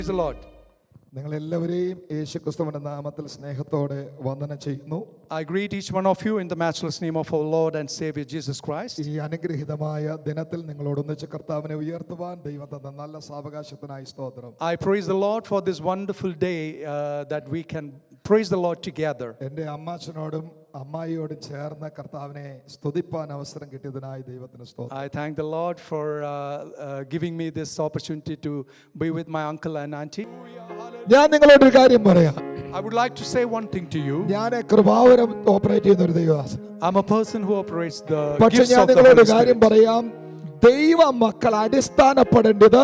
Praise the Lord. നിങ്ങളെല്ലാവരെയും യേശുക്രിസ്തുവിന്റെ നാമത്തിൽ സ്നേഹത്തോടെ വന്ദനം ചെയ്യുന്നു. I greet each one of you in the matchless name of our Lord and Savior Jesus Christ. ഈ അനുഗ്രഹീതമായ ദിനത്തിൽ നിങ്ങളോടൊന്നിച്ച് കർത്താവിനെ ഉയർത്തുവാൻ ദൈവം തന്ന നല്ല സാവകാശത്തിനായി സ്തോത്രം. I praise the Lord for this wonderful day that we can praise the Lord together. എൻ്റെ അമ്മാച്ചനോടും അമ്മായിയോടും ചേർന്ന് കർത്താവിനെ സ്തുതിപ്പാൻ അവസരം കിട്ടിയതിനായി ദൈവത്തിന് സ്തോത്രം. I thank the Lord for giving me this opportunity to be with my uncle and auntie. ഞാൻ നിങ്ങളോടൊരു കാര്യം പറയാം. I would like to say one thing to you. ഞാൻ കൃപാവരം ഓപ്പറേറ്റ് ചെയ്യുന്ന ഒരു ദൈവദാസൻ. I'm a person who operates the പക്ഷേ gifts ഞാൻ of the നിങ്ങളോട് Holy കാര്യം Spirit. പറയാം. ദൈവ മക്കൾ അടിസ്ഥാനപ്പെടേണ്ടത്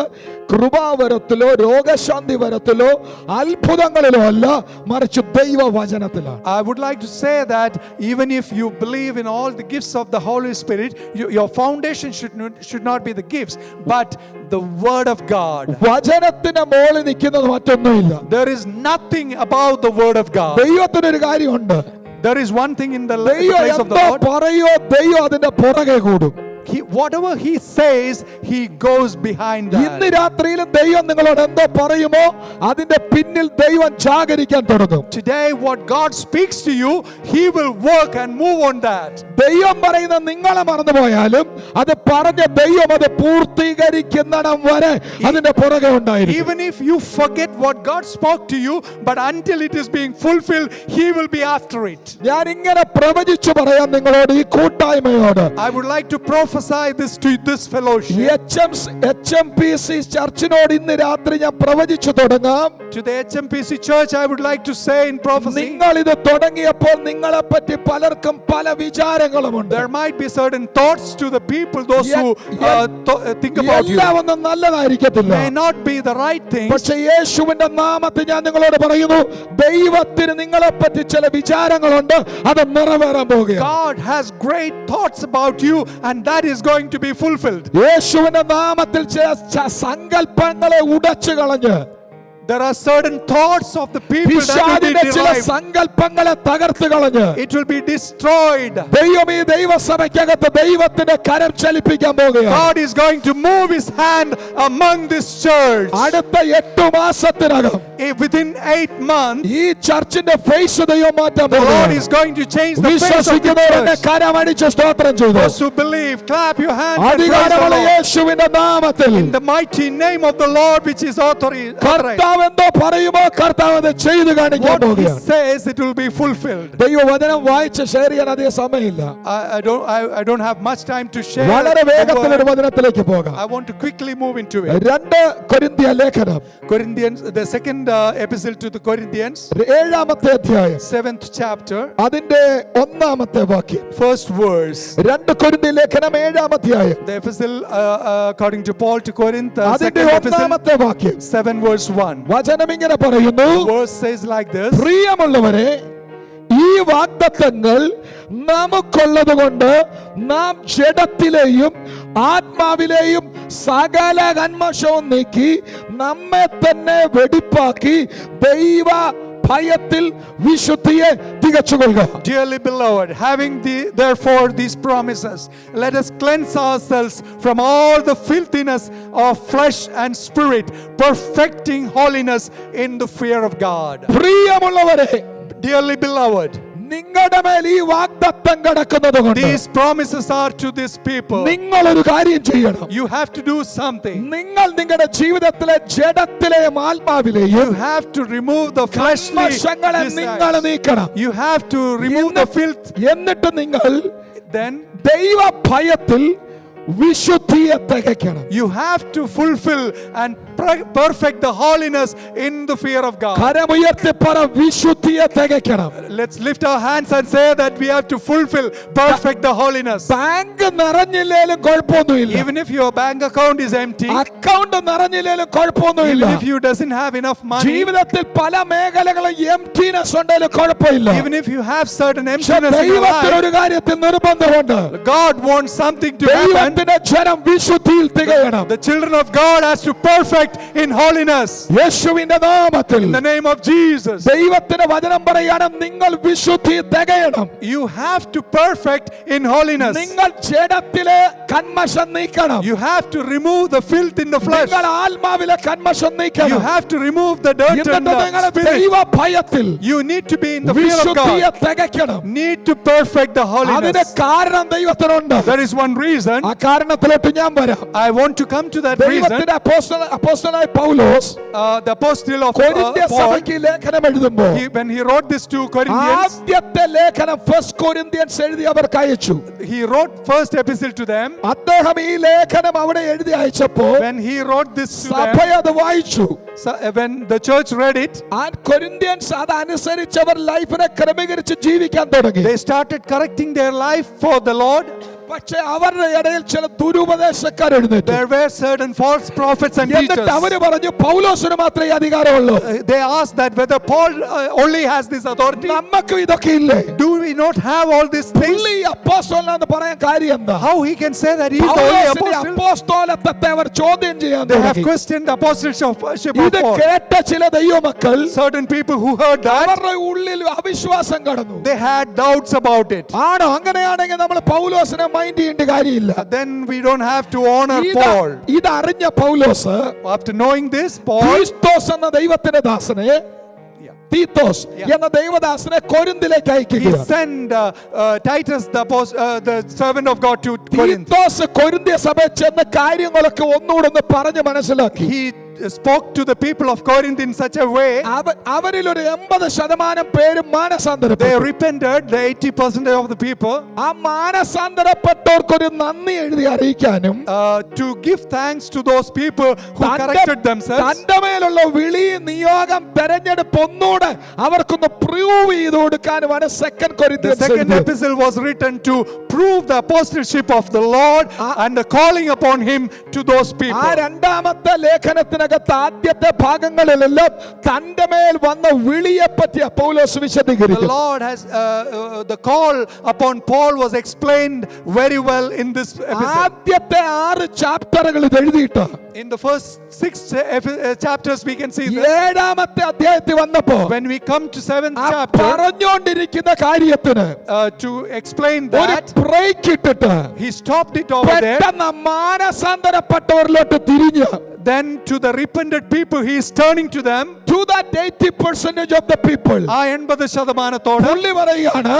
കൃപാവരത്തിലോ രോഗശാന്തി വരത്തിലോ അത്ഭുതങ്ങളിലോ അല്ല, മറിച്ച് ദൈവവചനത്തിലാണ്. I would like to say that even if you believe in all the gifts of the Holy Spirit, your foundation should not be the gifts, but the Word of God. വചനത്തിന് മോളിൽ നിൽക്കുന്നത് മറ്റൊന്നുമില്ല. There is nothing about the Word of God. ദൈവത്തിനൊരു കാര്യമുണ്ട്. There is one thing in the ദൈവം place of the എന്തോ Lord. പറയോ ദൈവം അതിന്റെ പുറകെ കൂടും. Whatever he says, he goes behind that. ഇന്ന് രാത്രിയിലും ദൈവം നിങ്ങളോട് എന്തോ പറയുമോ അതിന്റെ പിന്നിൽ ദൈവം ജാഗരിക്കാൻ തുടങ്ങും. Today what God speaks to you, he will work and move on that. ദൈവം പറയുന്ന നിങ്ങളെ മറന്നുപോയാലും അത് പറഞ്ഞ ദൈവം അത് പൂർത്തീകരിക്കുന്നിടം വരെ അതിന്റെ പുറകെ ഉണ്ടായിരിക്കും. Even if you forget what God spoke to you, but until it is being fulfilled, he will be after it. ഞാൻ ഇങ്ങനെ പ്രവചിച്ചു പറയാം നിങ്ങളോട്, ഈ കൂട്ടായ്മയോട്. I would like to prophesy this to this fellowship. HMPC ചർച്ചിനോട് ഇന്ന് രാത്രി ഞാൻ പ്രവചിച്ചു തുടങ്ങാം. To the HMPC church I would like to say in prophecy. നിങ്ങൾ ഇത് തുടങ്ങിയപ്പോൾ നിങ്ങളെ പറ്റി പലർക്കും പല വിചാരങ്ങളുമുണ്ട്. There might be certain thoughts to the people, those who think about you. എല്ലാം ഒന്നും നല്ലതായിരിക്കത്തില്ല. May not be the right things. പക്ഷേ യേശുവിന്റെ നാമത്തിൽ ഞാൻ നിങ്ങളോട് പറയുന്നു, ദൈവത്തിന് നിങ്ങളെ പറ്റി ചില വിചാരങ്ങളുണ്ട്, അത് നിറവേറാൻ പോകുകയാണ്. God has great thoughts about you and that is going to be fulfilled. യേശുവിന്റെ നാമത്തിൽ ചില സങ്കല്പങ്ങളെ ഉടച്ചു കളഞ്ഞ് There are certain thoughts of the people that will be ചില derived. സങ്കല്പങ്ങളെ തകർത്ത് കളഞ്ഞ് It will be destroyed. ദൈവം ഈ ദൈവസഭയ്ക്കകത്ത് ദൈവത്തിന്റെ കരം ചലിപ്പിക്കാൻ പോകുകയാണ്. God is going to move his hand among this church. അടുത്ത 8 മാസത്തിനകം Within 8 months, ഈ ചർച്ചിന്റെ ഫേസ് ദൈവം മാറ്റാൻ the Lord പോകുകയാണ്. is going to change the face of the വിശ്വസിക്കുന്നവരുടെ church. കരമടിച്ച് സ്തോത്രം ചെയ്തു. Those who believe, clap your hands and praise the അധികാരമുള്ള Lord. യേശുവിന്റെ നാമത്തിൽ In the mighty name of the Lord, which is authorized. കർത്താവ് എന്തോ പറയുമോ കർത്താവ് അത് ചെയ്തു കാണിക്കാൻ What he പോകുകയാണ്. says, it will be fulfilled. ദൈവവചനം വായിച്ച് ഷെയർ ചെയ്യാൻ അധികം സമയമില്ല. I don't have much time to share. വളരെ വേഗത്തിൽ ഒരു വചനത്തിലേക്ക് പോകാം. I want to quickly move into it. 2 കൊരിന്ത്യ ലേഖനം Corinthians, the second epistle to the Corinthians, 7-ാമത്തെ അധ്യായം 7th chapter, അതിന്റെ 1-ാമത്തെ വാക്യം. first verse. 2 കൊരിന്ത്യ ലേഖനം 7-ാം അധ്യായം The epistle according to Paul to Corinth, അതിന്റെ second epistle, 1-ാമത്തെ വാക്യം. 7 verse 1. വചനം ഇങ്ങനെ പറയുന്നു, Verse says like this. പ്രിയമുള്ളവരെ, ഈ വാഗ്ദത്തങ്ങൾ നമുക്കുള്ളത് കൊണ്ട് നാം ജഡത്തിലെയും ആത്മാവിലെയും സകല കന്മഷവും നീക്കി നമ്മെ തന്നെ വെടിപ്പാക്കി ദൈവ ഭയത്തിൽ വിശുദ്ധിയെ തികച്ചുകൊള്ളുക. Dearly beloved, having therefore these promises, let us cleanse ourselves from all the filthiness of flesh and spirit, perfecting holiness in the fear of God. പ്രിയമുള്ളവരെ, Dearly beloved, നിങ്ങളുടെ മേൽ ഈ വാഗ്ദത്തം കിടക്കുന്നത് കൊണ്ട് these promises are to these people. നിങ്ങൾ ഒരു കാര്യം ചെയ്യണം. You have to do something. നിങ്ങൾ നിങ്ങളുടെ ജീവിതത്തിലെ ജഡത്തിലെയും ആത്മാവിലെയും You have to remove the fleshly കന്മഷങ്ങളെ നിങ്ങൾ desires. നീക്കണം. You have to remove the filth. എന്നിട്ട് നിങ്ങൾ Then ദൈവ ഭയത്തിൽ വിശുദ്ധിയെ തികയ്ക്കണം. you have to fulfill and perfect the holiness in the fear of God. കരമുയർത്തി പറ, വിശുദ്ധിയെ തികയ്ക്കണം. Let's lift our hands and say that we have to fulfill, perfect the holiness. Bank നിറഞ്ഞില്ലേലും കുഴപ്പമൊന്നുമില്ല. Even if your bank account is empty, account നിറഞ്ഞില്ലേലും കുഴപ്പമൊന്നുമില്ല. even if you doesn't have enough money, ജീവിതത്തിൽ പല മേഖലകളും emptiness ഉണ്ടെങ്കിലും കുഴപ്പമില്ല. even if you have certain പക്ഷേ emptiness in your ദൈവത്തിന് life, ഒരു കാര്യത്തിൽ നിർബന്ധമുണ്ട്. God wants something to happen. ദൈവത്തിന്റെ ജനം വിശുദ്ധിയിൽ തികയണം. The children of God has to perfect perfect in holiness. യേശുവിന്റെ നാമത്തിൽ In the name of Jesus. ദൈവത്തിന്റെ വചനം പറയാണ് നിങ്ങൾ വിശുദ്ധി തികയണം. You have to perfect in holiness. നിങ്ങൾ ജഡത്തിലെ കന്മഷം നീക്കണം. You have to remove the filth in the flesh. നിങ്ങൾ ആത്മാവിലെ കന്മഷം You നീക്കണം. have to remove the dirt in എന്നിട്ട് the നിങ്ങൾ spirit. ദൈവ ഭയത്തിൽ You need to be in the fear of വിശുദ്ധിയെ God. തികയ്ക്കണം. Need to perfect the അതിന്റെ holiness. കാരണം ദൈവത്തിനുണ്ട്. There is one reason. ആ കാരണത്തിലോട്ട് ഞാൻ വരാം. I want to come to that reason. ദൈവത്തിന്റെ അപ്പോസ്തലനായ പൗലോസ് The apostle of കൊരിന്ത്യ Paul, സഭയ്ക്ക് ലേഖനം എഴുതുമ്പോൾ when he wrote this to Corinthians, ആദ്യത്തെ ലേഖനം ഫസ്റ്റ് കൊരിന്ത്യൻസ് എഴുതി അവർക്ക് അയച്ചു. he wrote first epistle to them. അദ്ദേഹം ഈ ലേഖനം അവിടെ എഴുതി അയച്ചപ്പോൾ When he wrote this to സഭ them, അത് വായിച്ചു. when the church read it, Corinthians അതനുസരിച്ച് അവർ ലൈഫിനെ ക്രമീകരിച്ച് ജീവിക്കാൻ തുടങ്ങി. they started correcting their life for the Lord. പക്ഷേ അവരുടെ ഇടയിൽ ചില ദുരുപദേശക്കാർ എഴുന്നേറ്റു. There were certain false prophets and എന്നിട്ട് teachers. അവര് പറഞ്ഞു പൗലോസിന് മാത്രമേ അധികാരമുള്ളൂ. They asked that whether Paul only has this authority. നമുക്ക് ഇതൊക്കെ ഇല്ലേ? Do we not have all these things? പുള്ളി അപ്പോസ്തലനാണെന്ന് പറയാൻ കാര്യം എന്താ? How he can say that he is the only പൗലോസിന്റെ apostle? അപ്പോസ്തലത്വത്തെ അവർ ചോദ്യം ചെയ്യാൻ They have തുടങ്ങി. questioned the apostleship of ഇത് Paul. കേട്ട ചില ദൈവമക്കൾ Certain people who heard that, അവരുടെ ഉള്ളിൽ അവിശ്വാസം കടന്നു. they had doubts about it. ആണോ? അങ്ങനെയാണെങ്കിൽ നമ്മൾ പൗലോസിനെ മൈൻഡ് ചെയ്യേണ്ട കാര്യമില്ല. Then we don't have to honor Paul. ഇതറിഞ്ഞ പൗലോസ് After knowing this, Paul, ക്രിസ്തോസ് എന്ന ദൈവത്തിന്റെ ദാസനെ തീത്തോസ് എന്ന ദൈവദാസനെ കൊരിന്തിലേക്ക് he അയക്കുകയാണ്. sent Titus, the servant of God, to Corinth. Titus കൊരിന്ത്യ സഭയിൽ ചെന്ന കാര്യങ്ങളൊക്കെ ഒന്നുകൂടെ ഒന്ന് പറഞ്ഞ് മനസ്സിലാക്കി. He spoke to the people of Corinth in such a way. അവരിൽ ഒരു 80% പേര് They മാനസാന്തരപ്പെട്ടു. repented, the 80% of the people, ആ മാനസാന്തരപ്പെട്ടവർക്കൊരു നന്ദി എഴുതി അറിയിക്കാനും to give thanks to those people who corrected themselves. തന്റെ മേലുള്ള വിളി നിയോഗം തെരഞ്ഞെടുപ്പ് ഒന്നുകൂടെ അവർക്കൊന്ന് പ്രൂവ് ചെയ്ത് കൊടുക്കാനുമാണ് സെക്കൻഡ് The കൊരിന്ത്യൻസ് second എഴുതിയത്. epistle was written to prove the apostleship of the Lord and the calling upon him to those ആ people. രണ്ടാമത്തെ ലേഖനത്തിനകത്ത് ആദ്യത്തെ ഭാഗങ്ങളിലെല്ലാം തന്റെ മേൽ വന്ന വിളിയെ പറ്റി പൗലോസ് The വിശദീകരിക്കും. Lord has the call upon Paul was explained very well in this epistle. ആദ്യത്തെ 6 ചാപ്റ്ററുകൾ ഇത് എഴുതിയിട്ട് In the first 6 chapters we can see this. ഏഴാമത്തെ അധ്യായത്തിൽ വന്നപ്പോ When we come to 7th ആ chapter, പറഞ്ഞുകൊണ്ടിരിക്കുന്ന കാര്യത്തിന് to explain ഒരു that, ബ്രേക്ക് ഇട്ടിട്ട് he stopped it over there. പെട്ടെന്ന് മാനസാന്തരപ്പെട്ടവരിലോട്ട് തിരിഞ്ഞ് Then to the repented people he is turning to them. to that 80% of the people ആ 80% പുള്ളി പറയുകയാണ്,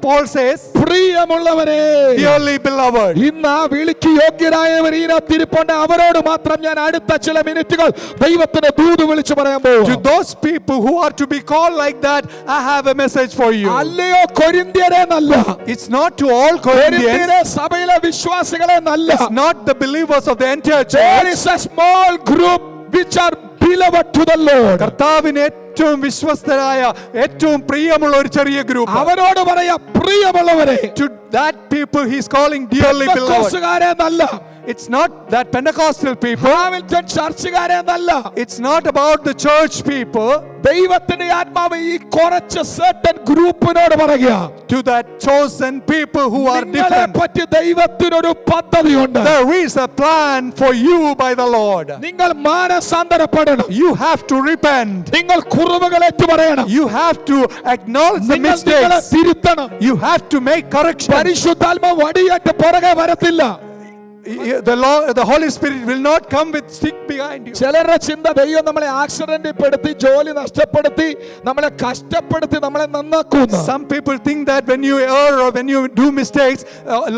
Paul says, പ്രിയമുള്ളവരെ, dearly beloved, ഇന്ന് ആ വിളിക്ക് യോഗ്യരായവർ ഇതിനകത്തിരിപ്പുണ്ട്. അവരോട് മാത്രം ഞാൻ അടുത്ത ചില മിനിറ്റുകൾ ദൈവത്തിന്റെ ദൂത് വിളിച്ചു പറയാൻ to പോകും. those people who are to be called like that, I have a message for you. അല്ലയോ കൊരിന്ത്യരെ നല്ല, It's not to all Corinthians. കൊരിന്ത്യരെ സഭയിലെ വിശ്വാസികളെ നല്ല. It's not the believers of the entire There church. is a small group which are beloved to the Lord. കർത്താവിന് ഏറ്റവും വിശ്വസ്തരായ ഏറ്റവും പ്രിയമുള്ള ഒരു ചെറിയ ഗ്രൂപ്പ്. അവരോട് പറയാ, പ്രിയമുള്ളവരെ, To that people he is calling dearly beloved. പെന്തക്കോസ്തുകാരെ നല്ല, It's not that Pentecostal people. Hamilton ചർച്ചുകാരെ നല്ല. It's not about the church people. ദൈവത്തിന്റെ ആത്മാവ് ഈ കുറച്ച് certain ഗ്രൂപ്പിനോട് പറയുക, To that chosen people who are നിങ്ങളെ different. പറ്റി ദൈവത്തിനൊരു പദ്ധതിയുണ്ട്. There is a plan for you by the Lord. നിങ്ങൾ മാനസാന്തരപ്പെടണം. You have to repent. നിങ്ങൾ കുറവുകൾ ഏറ്റുപറയണം. You have to acknowledge the നിങ്ങൾ നിങ്ങളെ mistakes. തിരുത്തണം. You have to make correction. പരിശുദ്ധാത്മാവ് വടിയായിട്ട് പുറകെ വരത്തില്ല. The Holy Spirit will not come with stick behind you. ചിലരുടെ ചിന്ത ദൈവം നമ്മളെ ആക്സിഡന്റിൽ പെടുത്തി, ജോലി നഷ്ടപ്പെടുത്തി, നമ്മളെ കഷ്ടപ്പെടുത്തി, നമ്മളെ നന്നാക്കുന്നു. Some people think that when you err or when you do mistakes,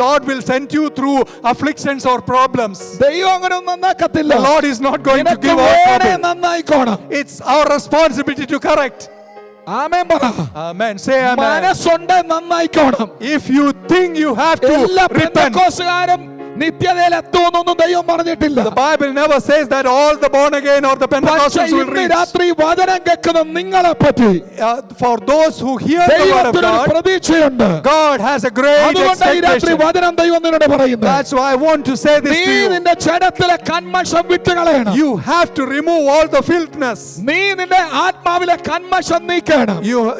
Lord will send you through afflictions or problems. ദൈവം അങ്ങനെ നന്നാക്കത്തില്ല. The Lord is not going to നിനക്ക് give വേണേ out trouble. നന്നായിക്കോണം. It's our responsibility to correct. ആമേൻ പറ. Amen. Say amen. മനസ്സുണ്ട് നന്നായിക്കോണം. If you think you have to എല്ലാ repent, പെന്തക്കോസ്തുകാരും നിത്യതയിൽ എത്തുമെന്നൊന്നും ദൈവം പറഞ്ഞിട്ടില്ല. the Bible never says that all the born again or the പക്ഷേ Pentecostals will ഇന്ന് reach. രാത്രി വചനം കേൾക്കുന്ന നിങ്ങളെ പറ്റി For those who hear the word of ദൈവത്തിനൊരു God, പ്രതീക്ഷയുണ്ട്. God has a great അതുകൊണ്ട് ഈ രാത്രി expectation. വചനം ദൈവം നിന്നോട് പറയുന്നത്, That's why I want to say this നീ to you. നിന്റെ ജഡത്തിലെ കന്മഷം വിട്ടുകളയണം. You have to remove all the filthiness. നീ നിന്റെ ആത്മാവിലെ കന്മഷം നീക്കണം.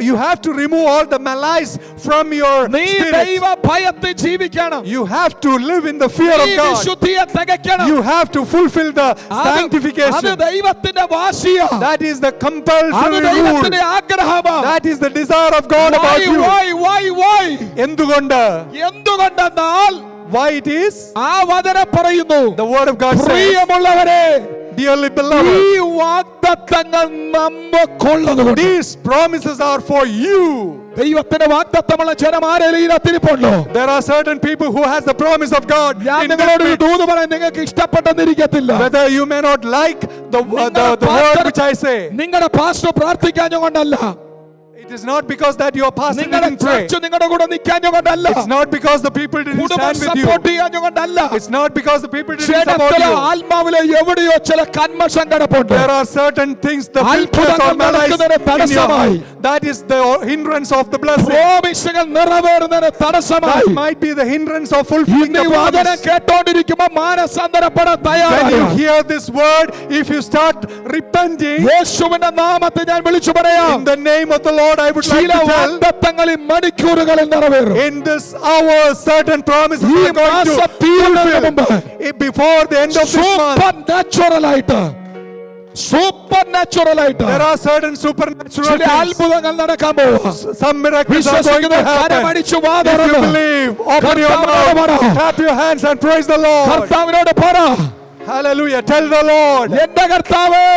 You have to remove all the malice from your നീ spirit. ദൈവ ഭയത്തിൽ ജീവിക്കണം. You have to live in the fear fear of നീ God. വിശുദ്ധിയെ തികയ്ക്കണം. You have to fulfill the അത് sanctification. ദൈവത്തിന്റെ വാശിയാ. That is the അത് compulsory rule. ദൈവത്തിന്റെ ആഗ്രഹമാ. That is the desire of God about you. Why? എന്തുകൊണ്ട്? എന്തുകൊണ്ടെന്നാൽ Why it is? ആ വചനം പറയുന്നു, The word of God says, പ്രിയമുള്ളവരെ, dearly beloved, ഈ വാഗ്ദത്തങ്ങൾ നമുക്കുള്ളതുകൊണ്ട്. these promises are for you. ദൈവത്തിന്റെ വാഗ്ദത്തമുള്ള ജനം ആരെങ്കിലും തിരിപ്പുണ്ടോ? There are certain people who has the promise of God. ഞാൻ in നിങ്ങളോട് their ഒരു midst. ദൂത് പറയാൻ നിങ്ങൾക്ക് ഇഷ്ടപ്പെട്ടെന്നിരിക്കത്തില്ല. Whether you may not like the word which I say, നിങ്ങളുടെ pastor പ്രാർത്ഥിക്കാഞ്ഞുകൊണ്ടല്ല, it is not because that your pastor നിങ്ങളുടെ didn't pray. Church നിങ്ങളുടെ കൂടെ നിൽക്കാഞ്ഞുകൊണ്ടല്ല, It's not because the people didn't കുടുംബം stand with you. സപ്പോർട്ട് ചെയ്യാഞ്ഞുകൊണ്ടല്ല, It's not because the people didn't support ചില you. ആത്മാവിലെ എവിടെയോ ചില കന്മഷം കിടപ്പുണ്ട്. There are certain things, the filters അത്ഭുതങ്ങൾ or malice നടക്കുന്നതിന് in your തടസ്സമായി. heart. That is the hindrance of the blessing. പ്രോമിസുകൾ നിറവേറുന്നതിന് That തടസ്സമായി. might be the hindrance of fulfilling ഇന്ന് the ഈ വചനം promise. കേട്ടോണ്ടിരിക്കുമ്പോൾ മാനസാന്തരപ്പെടാൻ When you തയ്യാറാണ്. hear this word, if you start repenting, യേശുവിന്റെ നാമത്തെ ഞാൻ വിളിച്ചു പറയാം, in the name of the Lord, I would like ചില to tell, വാഗ്ദത്തങ്ങളിൽ മണിക്കൂറുകളിൽ നിറവേറും. in this hour, certain promises ഈ are going to മാസം തീരുന്നതിന് മുമ്പ് fulfill before the end of this month. Super natural ആയിട്ട് There are certain supernatural ചില things. അത്ഭുതങ്ങൾ നടക്കാൻ പോവാ. Some miracles are going to happen. കരമടിച്ചു വാ If you തുറന്ന് believe, open your കർത്താവിനോട് പറ. mouth, clap your hands and praise the Lord. കർത്താവിനോട് പറ, Hallelujah. Tell the Lord, എന്റെ കർത്താവേ,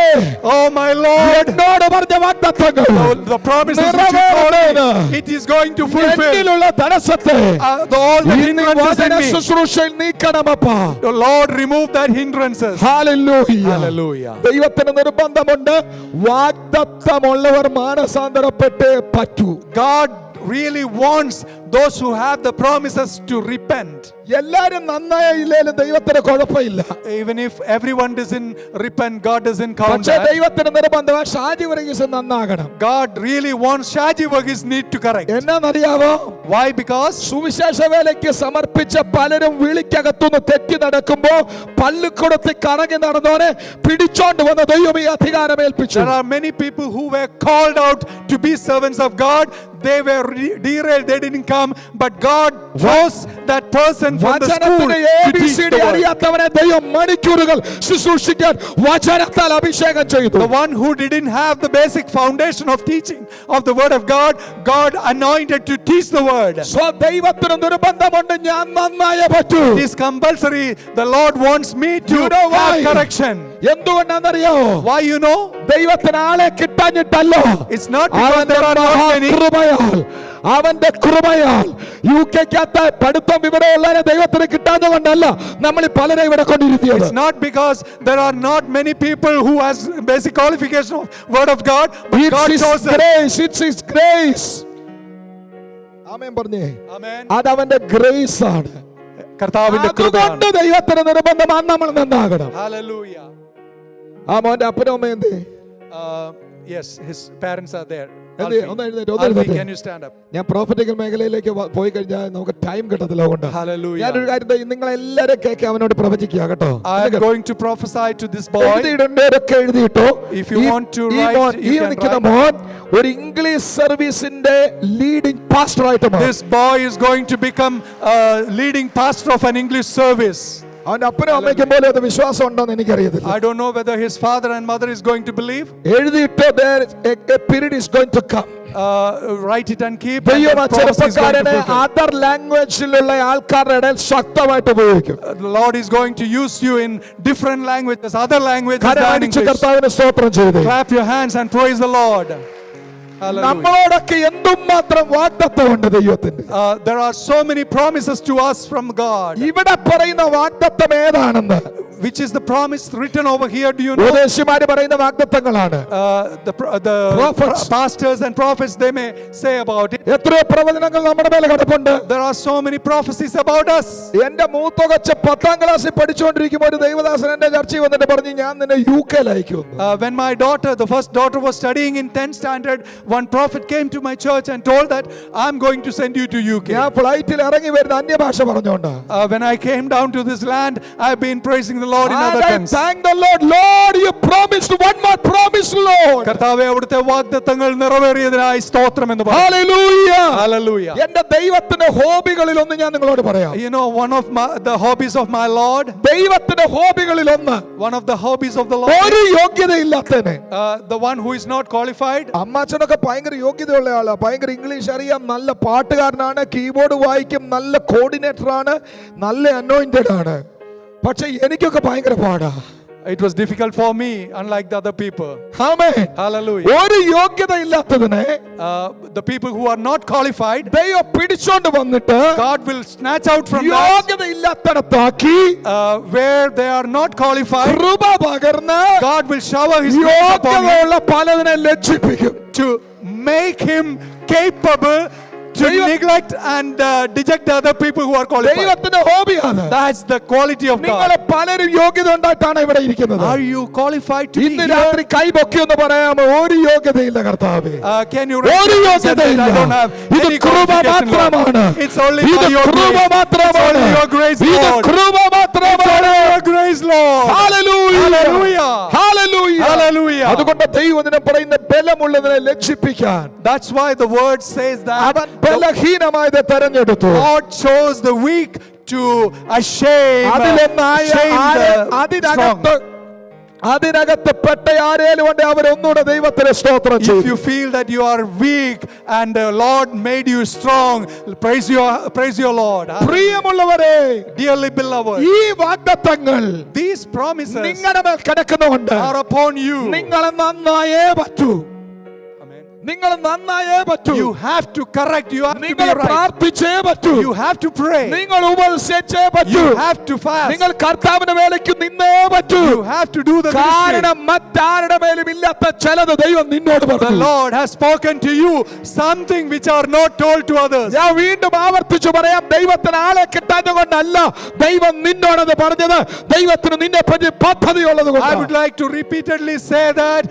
oh my Lord, എന്നോട് പറഞ്ഞ വാഗ്ദത്തങ്ങൾ the promises which you told me, it is going to fulfill. എന്നിലുള്ള തടസ്സത്തെ All the ഇന്ന് hindrances in വചന me. ശുശ്രൂഷയിൽ നീക്കണമപ്പാ. The Lord remove that hindrances. Hallelujah. Hallelujah. ദൈവത്തിന് നിർബന്ധമുണ്ട്, വാഗ്ദത്തമുള്ളവർ മാനസാന്തരപ്പെട്ടേ പറ്റൂ. God really wants those who have the promises to repent. എല്ലാരും നന്നായില്ലേലും ദൈവത്തിന് കുഴപ്പമില്ല. Even if everyone doesn't repent, God doesn't count പക്ഷേ that. ദൈവത്തിന് നിർബന്ധം Shaji Varghese നന്നാകണം. God really wants Shaji Varghese need to correct. എന്നാന്നറിയാവോ? Why? Because സുവിശേഷ വേലയ്ക്ക് സമർപ്പിച്ച പലരും വിളിക്കകത്തുനിന്ന് തെറ്റി നടക്കുമ്പോ പള്ളിക്കൂടത്തിൽ കറങ്ങി നടന്നവരെ പിടിച്ചോണ്ട് വന്ന ദൈവം ഈ അധികാരം ഏൽപ്പിച്ചു. there are many people who were called out to be servants of God. They were derailed, they didn't come, but God chose that person from the school വചനത്തിന് to teach ABCD the word. അറിയാത്തവനെ ദൈവം മണിക്കൂറുകൾ ശുശ്രൂഷിക്കാൻ വചനത്താൽ അഭിഷേകം ചെയ്തു. The one who didn't have the basic foundation of teaching of the word of God, God anointed to teach the word. ദൈവത്തിന് നിർബന്ധമുണ്ട്, ഞാൻ നന്നായേ പറ്റൂ. It is compulsory. The Lord wants me to You know why? have correction. എന്തുകൊണ്ടാണെന്നറിയാമോ? Why you know? ദൈവത്തിന് ആളെ കിട്ടാഞ്ഞിട്ടല്ല, It's not because അവന്റെ there are not many. മഹാകൃപയാൽ, അവന്റെ കൃപയാൽ UK-ക്കകത്ത് പഠിത്തം വിവരമുള്ളവരെ ദൈവത്തിന് കിട്ടാഞ്ഞതുകൊണ്ടല്ല നമ്മൾ പലരെ ഇവിടെ കൊണ്ടിരുത്തിയത്. It's not because there are not many people who has basic qualification of word of God, but God chose them. It's His grace. ആമേൻ പറഞ്ഞേ. Amen. അത് അവന്റെ ഗ്രേസ് ആണ്. കർത്താവിന്റെ അതുകൊണ്ട് കൃപയാണ്. ദൈവത്തിന് നിർബന്ധമാണ് നമ്മൾ നന്നാകണം. Hallelujah. ആ മോന്റെ അപ്പനും അമ്മയും എന്തേ? Yes, his parents are there. എന്ത്? ഒന്ന് എഴുന്നേറ്റ്, ഒന്ന് Alfie, എഴുന്നേറ്റ്. can you stand up? ഞാൻ പ്രോഫറ്റിക്കൽ മേഖലയിലേക്ക് പോയി കഴിഞ്ഞാൽ നമുക്ക് ടൈം കിട്ടത്തില്ല. അതുകൊണ്ട് Hallelujah. ഞാനൊരു കാര്യം നിങ്ങൾ എല്ലാവരും കേൾക്കി അവനോട് പ്രവചിക്കുക കേട്ടോ. I am going to prophesy to this boy. എഴുതിയിടേണ്ടവരൊക്കെ എഴുതിയിട്ടോ. If you want to ഈ write, മോൻ, ഈ you can നിൽക്കുന്ന write. മോൻ ഒരു ഇംഗ്ലീഷ് സർവീസിന്റെ ലീഡിംഗ് പാസ്റ്റർ ആയിട്ട് മാറും. This boy is going to become a leading pastor of an English service. അവന്റെ അപ്പനും അമ്മയ്ക്കും പോലും അത് വിശ്വാസം ഉണ്ടോന്ന് എനിക്കറിയത്തില്ല. I don't know whether his father and mother is going to believe. എഴുതിയിട്ടോ, a period is going to come. Write it and keep. ദൈവം ആ And the prophecy is going to ചെറുപ്പക്കാരനെ fulfill. അതർ ലാംഗ്വേജിലുള്ള ആൾക്കാരുടെ ഇടയിൽ ശക്തമായിട്ട് ഉപയോഗിക്കും. The Lord is going to use you in different languages, other languages than കരമടിച്ച് English. കർത്താവിനെ സ്തോത്രം ചെയ്തേ. Clap your hands and praise the Lord. Hallelujah. നമ്മളോടൊക്കെ എന്തും മാത്രം വാഗ്ദത്തമുണ്ട് ദൈവത്തിന്റെ. There are so many promises to us from God. ഇവിടെ പറയുന്ന വാഗ്ദത്തം ഏതാണെന്ന് Which is the promise written over here? Do you know? ഉപദേശിമാര് പറയുന്ന വാഗ്ദത്തങ്ങളാണ്. The Prophets. pastors and prophets, they may say about it. എത്രയോ പ്രവചനങ്ങൾ നമ്മുടെ മേലെ കിടപ്പുണ്ട്. There are so many prophecies about us. എന്റെ മൂത്ത കൊച്ച് 10ാം ക്ലാസ്സിൽ പഠിച്ചുകൊണ്ടിരിക്കുമ്പോൾ ഒരു ദൈവദാസൻ എന്റെ ചർച്ചയിൽ വന്നിട്ട് പറഞ്ഞു, ഞാൻ നിന്നെ UK അയക്കുന്നു. When my daughter, the first daughter, was studying in 10th standard, one prophet came to my church and told that I'm going to send you to UK. ഞാൻ ഫ്ലൈറ്റിൽ ഇറങ്ങി വരുന്ന അന്യഭാഷ പറഞ്ഞോണ്ടാ. When I came down to this land, I've been praising the the Lord in other And I tongues. thank the Lord. Lord, you promised one more promise, Lord. കർത്താവേ, അവിടുത്തെ വാഗ്ദത്തങ്ങൾ നിറവേറിയതിനായി സ്തോത്രം എന്ന് പറഞ്ഞു. Hallelujah. Hallelujah. എന്റെ ദൈവത്തിന്റെ ഹോബികളിൽ ഒന്ന് ഞാൻ നിങ്ങളോട് പറയാം. You know, one of the hobbies of my Lord, ദൈവത്തിന്റെ ഹോബികളിൽ ഒന്ന്, one of the hobbies of the Lord, ഒരു യോഗ്യതയില്ലാത്തവനെ, the one who is not qualified. അമ്മാച്ചനൊക്കെ ഭയങ്കര യോഗ്യതയുള്ള ആളാ, ഭയങ്കര ഇംഗ്ലീഷ് അറിയാം, നല്ല പാട്ടുകാരനാണ്, കീബോർഡ് വായിക്കും, നല്ല കോർഡിനേറ്റർ ആണ്, നല്ല അനോയിന്റഡ് ആണ്. പക്ഷെ എനിക്കൊക്കെ ഭയങ്കര പാടാ. It was difficult for me, unlike the other people. Amen. Hallelujah. ഒരു യോഗ്യതയില്ലാത്തവനെ The people who are not qualified, ദൈവം പിടിച്ചോണ്ട് വന്നിട്ട് God will snatch out from that, യോഗ്യതയില്ലാത്തടത്താക്കി where they are not qualified. കൃപ പകർന്ന് God will shower His grace upon him യോഗ്യതയുള്ള പലതിനെ ലജ്ജിപ്പിക്കും. to make him capable to neglect and deject the other people who are qualified. ദൈവത്തിന്റെ ഹോബിയാണ്. That's the quality of നിങ്ങൾ God. പലരും യോഗ്യത ഉണ്ടായിട്ടാണ് ഇവിടെ ഇരിക്കുന്നത്. Are you qualified to be ഇന്ന് here? രാത്രി കൈ പൊക്കി എന്ന് പറയാമോ? ഒരു യോഗ്യതയില്ല കർത്താവേ. Can you ഒരു raise your hand and say യോഗ്യതയില്ല. that I don't have ഇത് any കൃപ qualification, Lord? മാത്രമാണ്. It's only ഇത് by your കൃപ grace. It's മാത്രമാണ്. only your grace, ഇത് Lord. കൃപ It's മാത്രമാണ്. only your grace, Lord. Hallelujah. Hallelujah. Hallelujah. Hallelujah. അതുകൊണ്ട് ദൈവത്തിനെ പറയുന്ന ബലമുള്ളതിനെ ലജ്ജിപ്പിക്കാൻ That's why the word says that അവൻ ബലഹീനമായത് തെരഞ്ഞെടുത്തു. God chose the weak to shame അതിലൊന്നായ the strong. അതിനകത്ത് പെട്ട ആരേലും ഉണ്ട് അവരൊന്നുകൂടെ ദൈവത്തിന് സ്തോത്രം If ചെയ്യും. you feel that you are weak and the Lord made you strong, praise your Lord. പ്രിയമുള്ളവരെ, Dearly beloved, ഈ വാഗ്ദത്തങ്ങൾ these promises നിങ്ങളുടെ മേൽ കിടക്കുന്നുണ്ട്. are upon you. നിങ്ങൾ നന്നായേ പറ്റൂ. Amen. നിങ്ങൾ നന്നായേ പറ്റൂ. You have to correct, you have to be നിങ്ങൾ right. പ്രാർത്ഥിച്ചേ പറ്റൂ. You have to pray. നിങ്ങൾ ഉപവസിച്ചേ പറ്റൂ. You have to fast. നിങ്ങൾ കർത്താവിന്റെ വേലയ്ക്ക് നിന്നേ പറ്റൂ. You have to do the ministry. കാരണം മറ്റാരുടെ മേലും ഇല്ലാത്ത ചിലത് ദൈവം നിന്നോട് The പറഞ്ഞു. Lord has spoken to you something which are not told to others. ഞാൻ വീണ്ടും ആവർത്തിച്ചു പറയാം, ദൈവത്തിന് ആളെ കിട്ടാത്തത് കൊണ്ടല്ല ദൈവം നിന്നോടത് പറഞ്ഞത്, ദൈവത്തിന് നിന്നെ പറ്റി പദ്ധതിയുള്ളത് I would കൊണ്ട്. like to repeatedly say that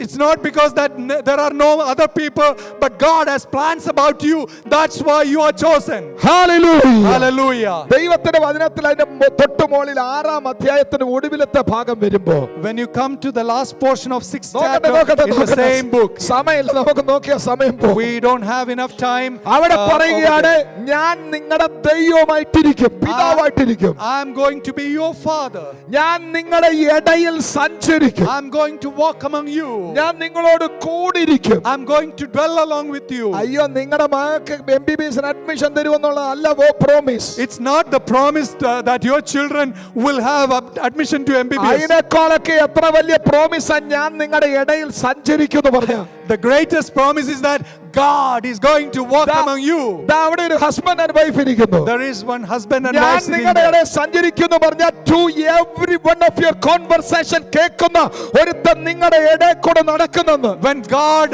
it's not because that there are no other people, but God has plans about you. That's why you are chosen. Hallelujah. Hallelujah. ദൈവത്തിന്റെ വചനത്തിൽ അതിന്റെ തൊട്ടുമോളിൽ 6-ാം അധ്യായത്തിന് ഒടുവിലത്തെ ഭാഗം വരുമ്പോ When you come to the last portion of 6th നോക്കട്ടെ, chapter in the same book, സമയമില്ല, നമുക്ക് നോക്കിയ സമയം പോകും. we don't have enough time. അവിടെ പറയുകയാണ്, ഞാൻ നിങ്ങളുടെ ദൈവമായിട്ടിരിക്കും, പിതാവായിട്ടിരിക്കും, I'm going to be your father. ഞാൻ നിങ്ങളുടെ ഇടയിൽ സഞ്ചരിക്കും, I'm going to walk among you. ഞാൻ നിങ്ങളോട് കൂടിയിരിക്കും. I'm going to dwell along with you. അയ്യോ, നിങ്ങളുടെ മകൾക്ക് MBBS അഡ്മിഷൻ തരുമെന്നുള്ളതല്ല promise. It's not the promise that your children will have admission to MBBS. അതിനേക്കാളൊക്കെ എത്ര വലിയ പ്രോമിസാ ഞാൻ നിങ്ങളുടെ ഇടയിൽ സഞ്ചരിക്കുമെന്ന് പറഞ്ഞ. The greatest promise is that God is going to walk among you. അവിടെ ഒരു ഹസ്ബൻഡ് ആൻഡ് വൈഫ് ഇരിക്കുന്നു. There is one husband and ഞാൻ wife sitting നിങ്ങളുടെ there. ഇടയിൽ സഞ്ചരിക്കുന്നു പറഞ്ഞ to every one of your conversation കേൾക്കുന്ന ഒരുത്തൻ നിങ്ങളുടെ ഇടയിൽ കൂടെ നടക്കുന്നെന്ന്. When God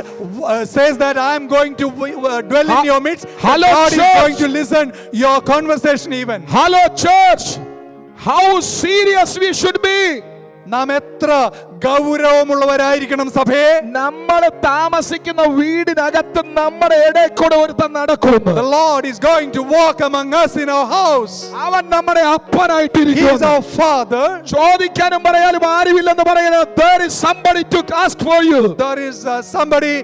says that I am going to dwell in your midst, Hello, God is church. going to listen your conversation even. Hello church, how serious we should be. നാം എത്ര ഗൗരവമുള്ളവരായിരിക്കണം സഭയെ. നമ്മൾ താമസിക്കുന്ന വീടിനകത്ത് നമ്മുടെ ഇടയിൽ കൂടെ ഒരുത്തൻ നടക്കുന്നു. The Lord is going to walk among us in our house. അവൻ നമ്മുടെ He is അപ്പനായിട്ടിരിക്കുന്നു. our father. ചോദിക്കാനും പറയാനും ആരുമില്ലെന്ന് പറയുന്നത്. There is somebody to ask for you. There is somebody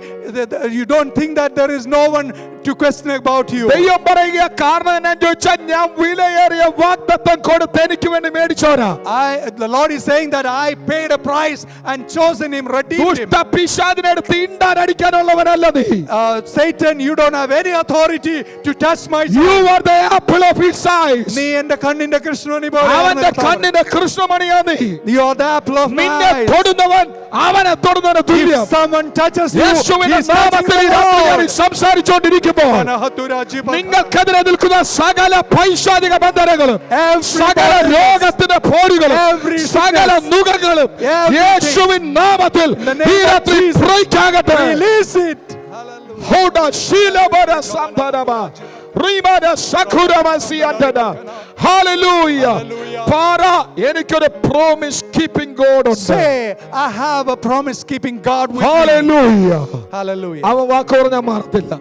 you don't think that there is no one to question about you. ദൈവം പറയുക, കാരണം എന്നാന്ന് ചോദിച്ചാൽ ഞാൻ വിലയേറിയ വാഗ്ദത്തം കൊടുത്ത് എനിക്ക് വേണ്ടി മേടിച്ചോരാ. The Lord is saying that I paid a price and chosen him, redeemed him. ദുഷ്ട പിശാചിനെടുത്ത് ഇണ്ടാൻ അടിക്കാനുള്ളവനല്ല നീ. Satan, you don't have any authority to touch my son. You are the apple of his eyes. നീ എൻ്റെ കണ്ണിന്റെ കൃഷ്ണമണി പോലെ. അവന്റെ കണ്ണിന്റെ കൃഷ്ണമണിയാ നീ. You are the apple of my നിന്നെ eyes. തൊടുന്നവൻ അവനെ തൊടുന്നവന് തുല്യം. If someone touches you, he യേശുവിന്റെ is touching നാമത്തിൽ the ഈ രാത്രി ഞാൻ Lord. സംസാരിച്ചുകൊണ്ടിരിക്കുമ്പോൾ നിങ്ങൾക്കെതിരെ നിൽക്കുന്ന സകല പൈശാചിക ബന്ധനങ്ങളും, സകല രോഗത്തിന്റെ പോരുകളും, സകല നുകങ്ങളും യേശുവിൻ നാമത്തിൽ ഈ രാത്രി ബ്രേക്കാകട്ടെ. Release it. ഹോഡ ശീലബര സന്തരമ റിമന സഖുരമസിയന്തന. ഹല്ലേലൂയ. പാറ, എനിക്കൊരു പ്രോമിസ് കീപ്പിംഗ് ഗോഡ് ഉണ്ട്. Say, I have a promise keeping God with me. Hallelujah. Hallelujah. അവൻ വാക്ക് പറഞ്ഞാൽ മാറത്തില്ല.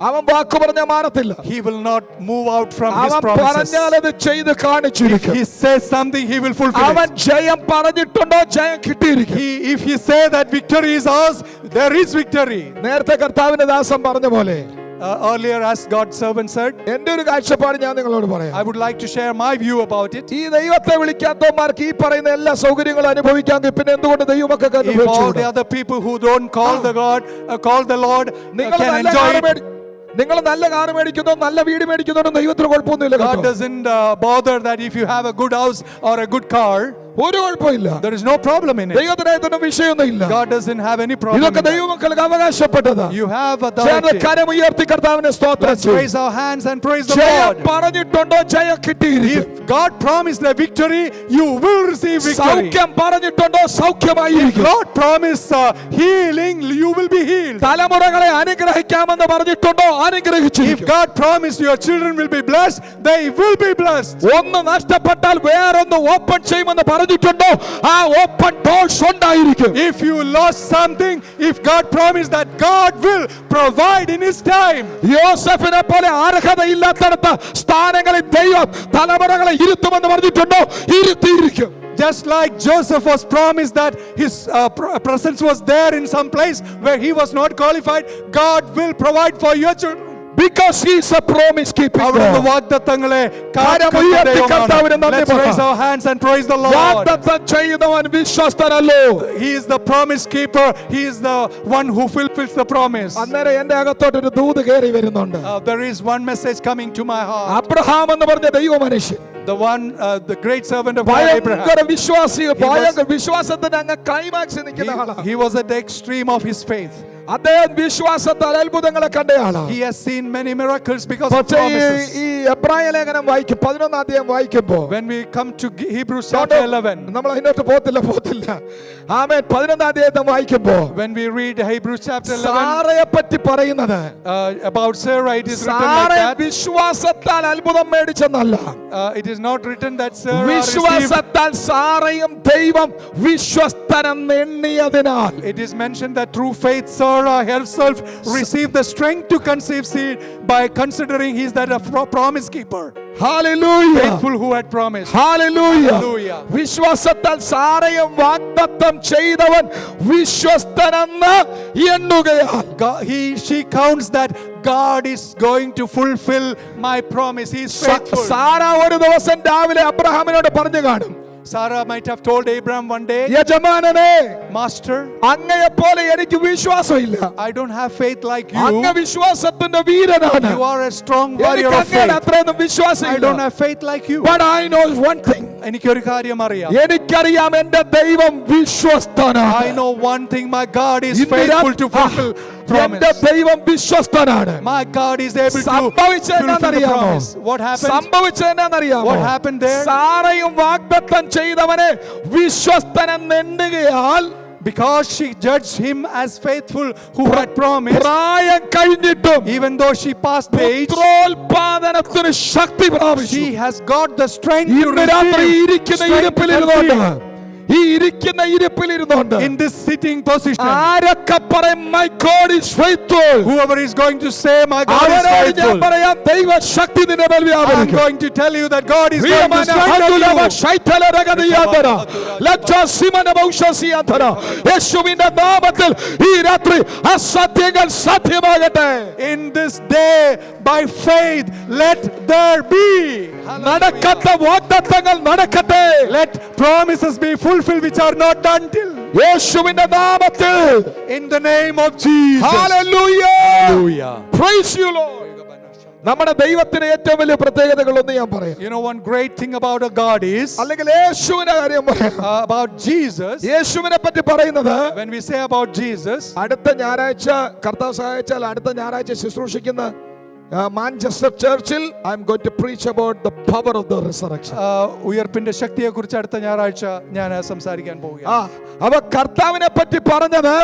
അവൻ വാക്ക് പറഞ്ഞ മാറത്തില്ല. He will not move out from his അവൻ promises. പറഞ്ഞാലത് ചെയ്ത് If കാണിച്ചിരിക്കും. he says something, he will fulfill അവൻ it. ജയം പറഞ്ഞിട്ടുണ്ടോ ജയം കിട്ടിയിരിക്കും. If he say that victory is ours, there is victory. നേരത്തെ കർത്താവിന്റെ ദാസൻ പറഞ്ഞ പോലെ Earlier, as God's servant said, എന്റെ ഒരു കാഴ്ചപ്പാട് ഞാൻ നിങ്ങളോട് പറയാം. I would like to share my view about it. ഈ ദൈവത്തെ വിളിക്കാത്തവന്മാർക്ക് ഈ പറയുന്ന എല്ലാ സൗകര്യങ്ങളും അനുഭവിക്കാമെങ്കിൽ പിന്നെ എന്തുകൊണ്ട് ദൈവമൊക്കെ If all the other people who don't call the Lord can enjoy it. നിങ്ങൾ നല്ല കാർ മേടിക്കുന്നോ നല്ല വീട് മേടിക്കുന്നോ ദൈവത്തിന് കുഴപ്പമൊന്നുമില്ല. God doesn't bother that if you have a good house or a good car. ഒരു കുഴപ്പമില്ല. There is no problem in it. ദൈവത്തിന് ഇതൊന്നും വിഷയമൊന്നുമില്ല. God doesn't have any problem. ഇതൊക്കെ ദൈവമക്കൾക്ക് അവകാശപ്പെട്ടതാ. You have authority. കരമുയർത്തി കർത്താവിനെ സ്തോത്രം Let's raise our hands and praise the ജയം Lord. പറഞ്ഞിട്ടുണ്ടോ ജയം കിട്ടിയിരിക്കും. If God promised a victory, you will receive victory. സൗഖ്യം പറഞ്ഞിട്ടുണ്ടോ If സൗഖ്യമായിരിക്കും. God promised healing, you will be healed. തലമുറകളെ അനുഗ്രഹിക്കാമെന്ന് പറഞ്ഞിട്ടുണ്ടോ If അനുഗ്രഹിച്ചിരിക്കും. God promised your children will be blessed, they will be blessed. ഒന്ന് നഷ്ടപ്പെട്ടാൽ വേറൊന്ന് ഓപ്പൺ ചെയ്യുമെന്ന് പറഞ്ഞിട്ടുണ്ടോ ആ ഓപ്പൺ ഡോർസ് ഉണ്ടായിരിക്കും. If you lost something, if God promised that God will provide in His time. യോസഫിനെ പോലെ അർഹതയില്ലാത്തടത്ത് സ്ഥാനങ്ങളിൽ ദൈവം തലമുറകളെ ഇരുത്തുമെന്ന് പറഞ്ഞിട്ടുണ്ടോ ഇരുത്തിയിരിക്കും. Just like Joseph was promised that his presence was there in some place where he was not qualified, God will provide for your children. Because he is a promise keeping അവിടുന്ന് God. വാഗ്ദത്തങ്ങളെ കരമുയർത്തി കർത്താവിനെ നന്ദി Let's raise പറയാം. our hands and praise the Lord. വാഗ്ദത്തം ചെയ്യുന്നവൻ വിശ്വസ്തനല്ലോ. He is the promise keeper. He is the one who fulfills the promise. അന്നേരം എന്റെ അകത്തോട്ടൊരു ദൂത് കയറി വരുന്നുണ്ട്. There is one message coming to my heart. Abraham എന്ന് പറഞ്ഞ ദൈവ മനുഷ്യൻ The great servant of God, Abraham. ഭയങ്കര വിശ്വാസി, ഭയങ്കര വിശ്വാസത്തിന് അങ്ങ് ക്ലൈമാക്സ് നിൽക്കുന്ന ആളാണ്. He was at the extreme of his faith. അദ്ദേഹം വിശ്വാസത്താൽ അത്ഭുതങ്ങളെ കണ്ടയാളാണ്. He has seen many miracles because of പക്ഷേ promises. ഈ എബ്രായ ലേഖനം വായിക്കും 11 അധ്യായം വായിക്കുമ്പോൾ When we come to Hebrews chapter 11, നമ്മൾ അതിനകത്ത് പോത്തില്ല ആമേൻ 11 അധ്യായം വായിക്കുമ്പോൾ when we read Hebrews chapter 11 സാറയെ പറ്റി പറയുന്നത് about Sarah, it is written like Sarah that. വിശ്വാസത്താൽ അത്ഭുതം മേടിച്ചെന്നല്ല. It is not written that Sarah received. വിശ്വാസത്താൽ സാറയും ദൈവം വിശ്വസ്തനെന്ന് എണ്ണിയതിനാൽ It is mentioned that through faith Sarah herself received the strength to conceive seed by considering he is that a promise keeper. Hallelujah. Faithful who had promised. Hallelujah. Hallelujah. വിശ്വാസത്താൽ സാറയും വാഗ്ദത്തം ചെയ്തവൻ വിശ്വസ്തനെന്ന് എണ്ണുകയാൽ She counts that God is going to fulfill my promise. He is faithful. Sarah ഒരു ദിവസം രാവിലെ അബ്രഹാമിനോട് പറഞ്ഞു കാണും. Sarah might have told Abraham one day, യജമാനനെ Master, അങ്ങയെപ്പോലെ എനിക്ക് വിശ്വാസമില്ല. I don't have faith like you. അങ്ങ് വിശ്വാസത്തിന്റെ വീരനാണ്. You are a strong warrior of എനിക്ക് faith. അത്രയൊന്നും I വിശ്വാസമില്ല. don't have faith like you. But I know one thing. എനിക്കൊരു കാര്യം അറിയാം. എനിക്കറിയാം എന്റെ ദൈവം വിശ്വസ്തനാണ്. I know one thing, my God is ഇന്ന് faithful to fulfill promise. എന്റെ ദൈവം വിശ്വസ്തനാണ്. My God is able to സംഭവിച്ചത് fulfill the എന്താണെന്നറിയാമോ? promise. What happened? സംഭവിച്ചത് എന്താണെന്നറിയാമോ? What happened there? സാറയും വാഗ്ദത്തം ചെയ്തവനെ വിശ്വസ്തനെന്ന് എണ്ണുകയാൽ Because she judged him as faithful who had promised, പ്രായം കഴിഞ്ഞിട്ടും even though she passed the age, പുത്രോൽപാദനത്തിന് ശക്തി പ്രാപിച്ചു. she has got the strength to ഇന്ന് രാത്രി receive, ഇരിക്കുന്ന strength to ഇരിപ്പിലിരുന്നുകൊണ്ട് conceive. ഈ ഇരിക്കുന്ന ഇരിപ്പിലിരുന്നുകൊണ്ട് In this sitting position, ആരൊക്കെ പറയും my God is faithful, whoever is going to say my God is അവരോട് ഞാൻ faithful, പറയാം ദൈവ ശക്തി നിന്റെ മേൽ I am വ്യാപരിക്കും. going to tell you that God is going to strengthen you. യേശുവിന്റെ നാമത്തിൽ ഈ രാത്രി അസാധ്യങ്ങൾ സാധ്യമാകട്ടെ. In this day, by faith, let there be. നടക്കാത്ത വാഗ്ദത്തങ്ങൾ നടക്കട്ടെ. Let promises be fulfilled which are not done till. യേശുവിന്റെ നാമത്തിൽ In the name of Jesus. Hallelujah. Hallelujah. Praise you Lord. നമ്മുടെ ദൈവത്തിന് ഏറ്റവും വലിയ പ്രത്യേകതകളൊന്ന് ഞാൻ പറയാം. You know, one great thing about a God is, അല്ലെങ്കിൽ യേശുവിന്റെ കാര്യം പറയാം. about Jesus, യേശുവിനെ പറ്റി പറയുന്നത് when we say about Jesus, അടുത്ത ഞായറാഴ്ച കർത്താവ് സഹായിച്ചാൽ അടുത്ത ഞായറാഴ്ച ശുശ്രൂഷിക്കുന്ന മാഞ്ചസ്റ്റർ ചർച്ചിൽ I'm going to preach about the power of the resurrection. ഉയർപ്പിന്റെ ശക്തിയെ കുറിച്ച് അടുത്ത ഞായറാഴ്ച ഞാൻ സംസാരിക്കാൻ പോവുകയാണ്. അവ കർത്താവിനെ പറ്റി പറഞ്ഞത്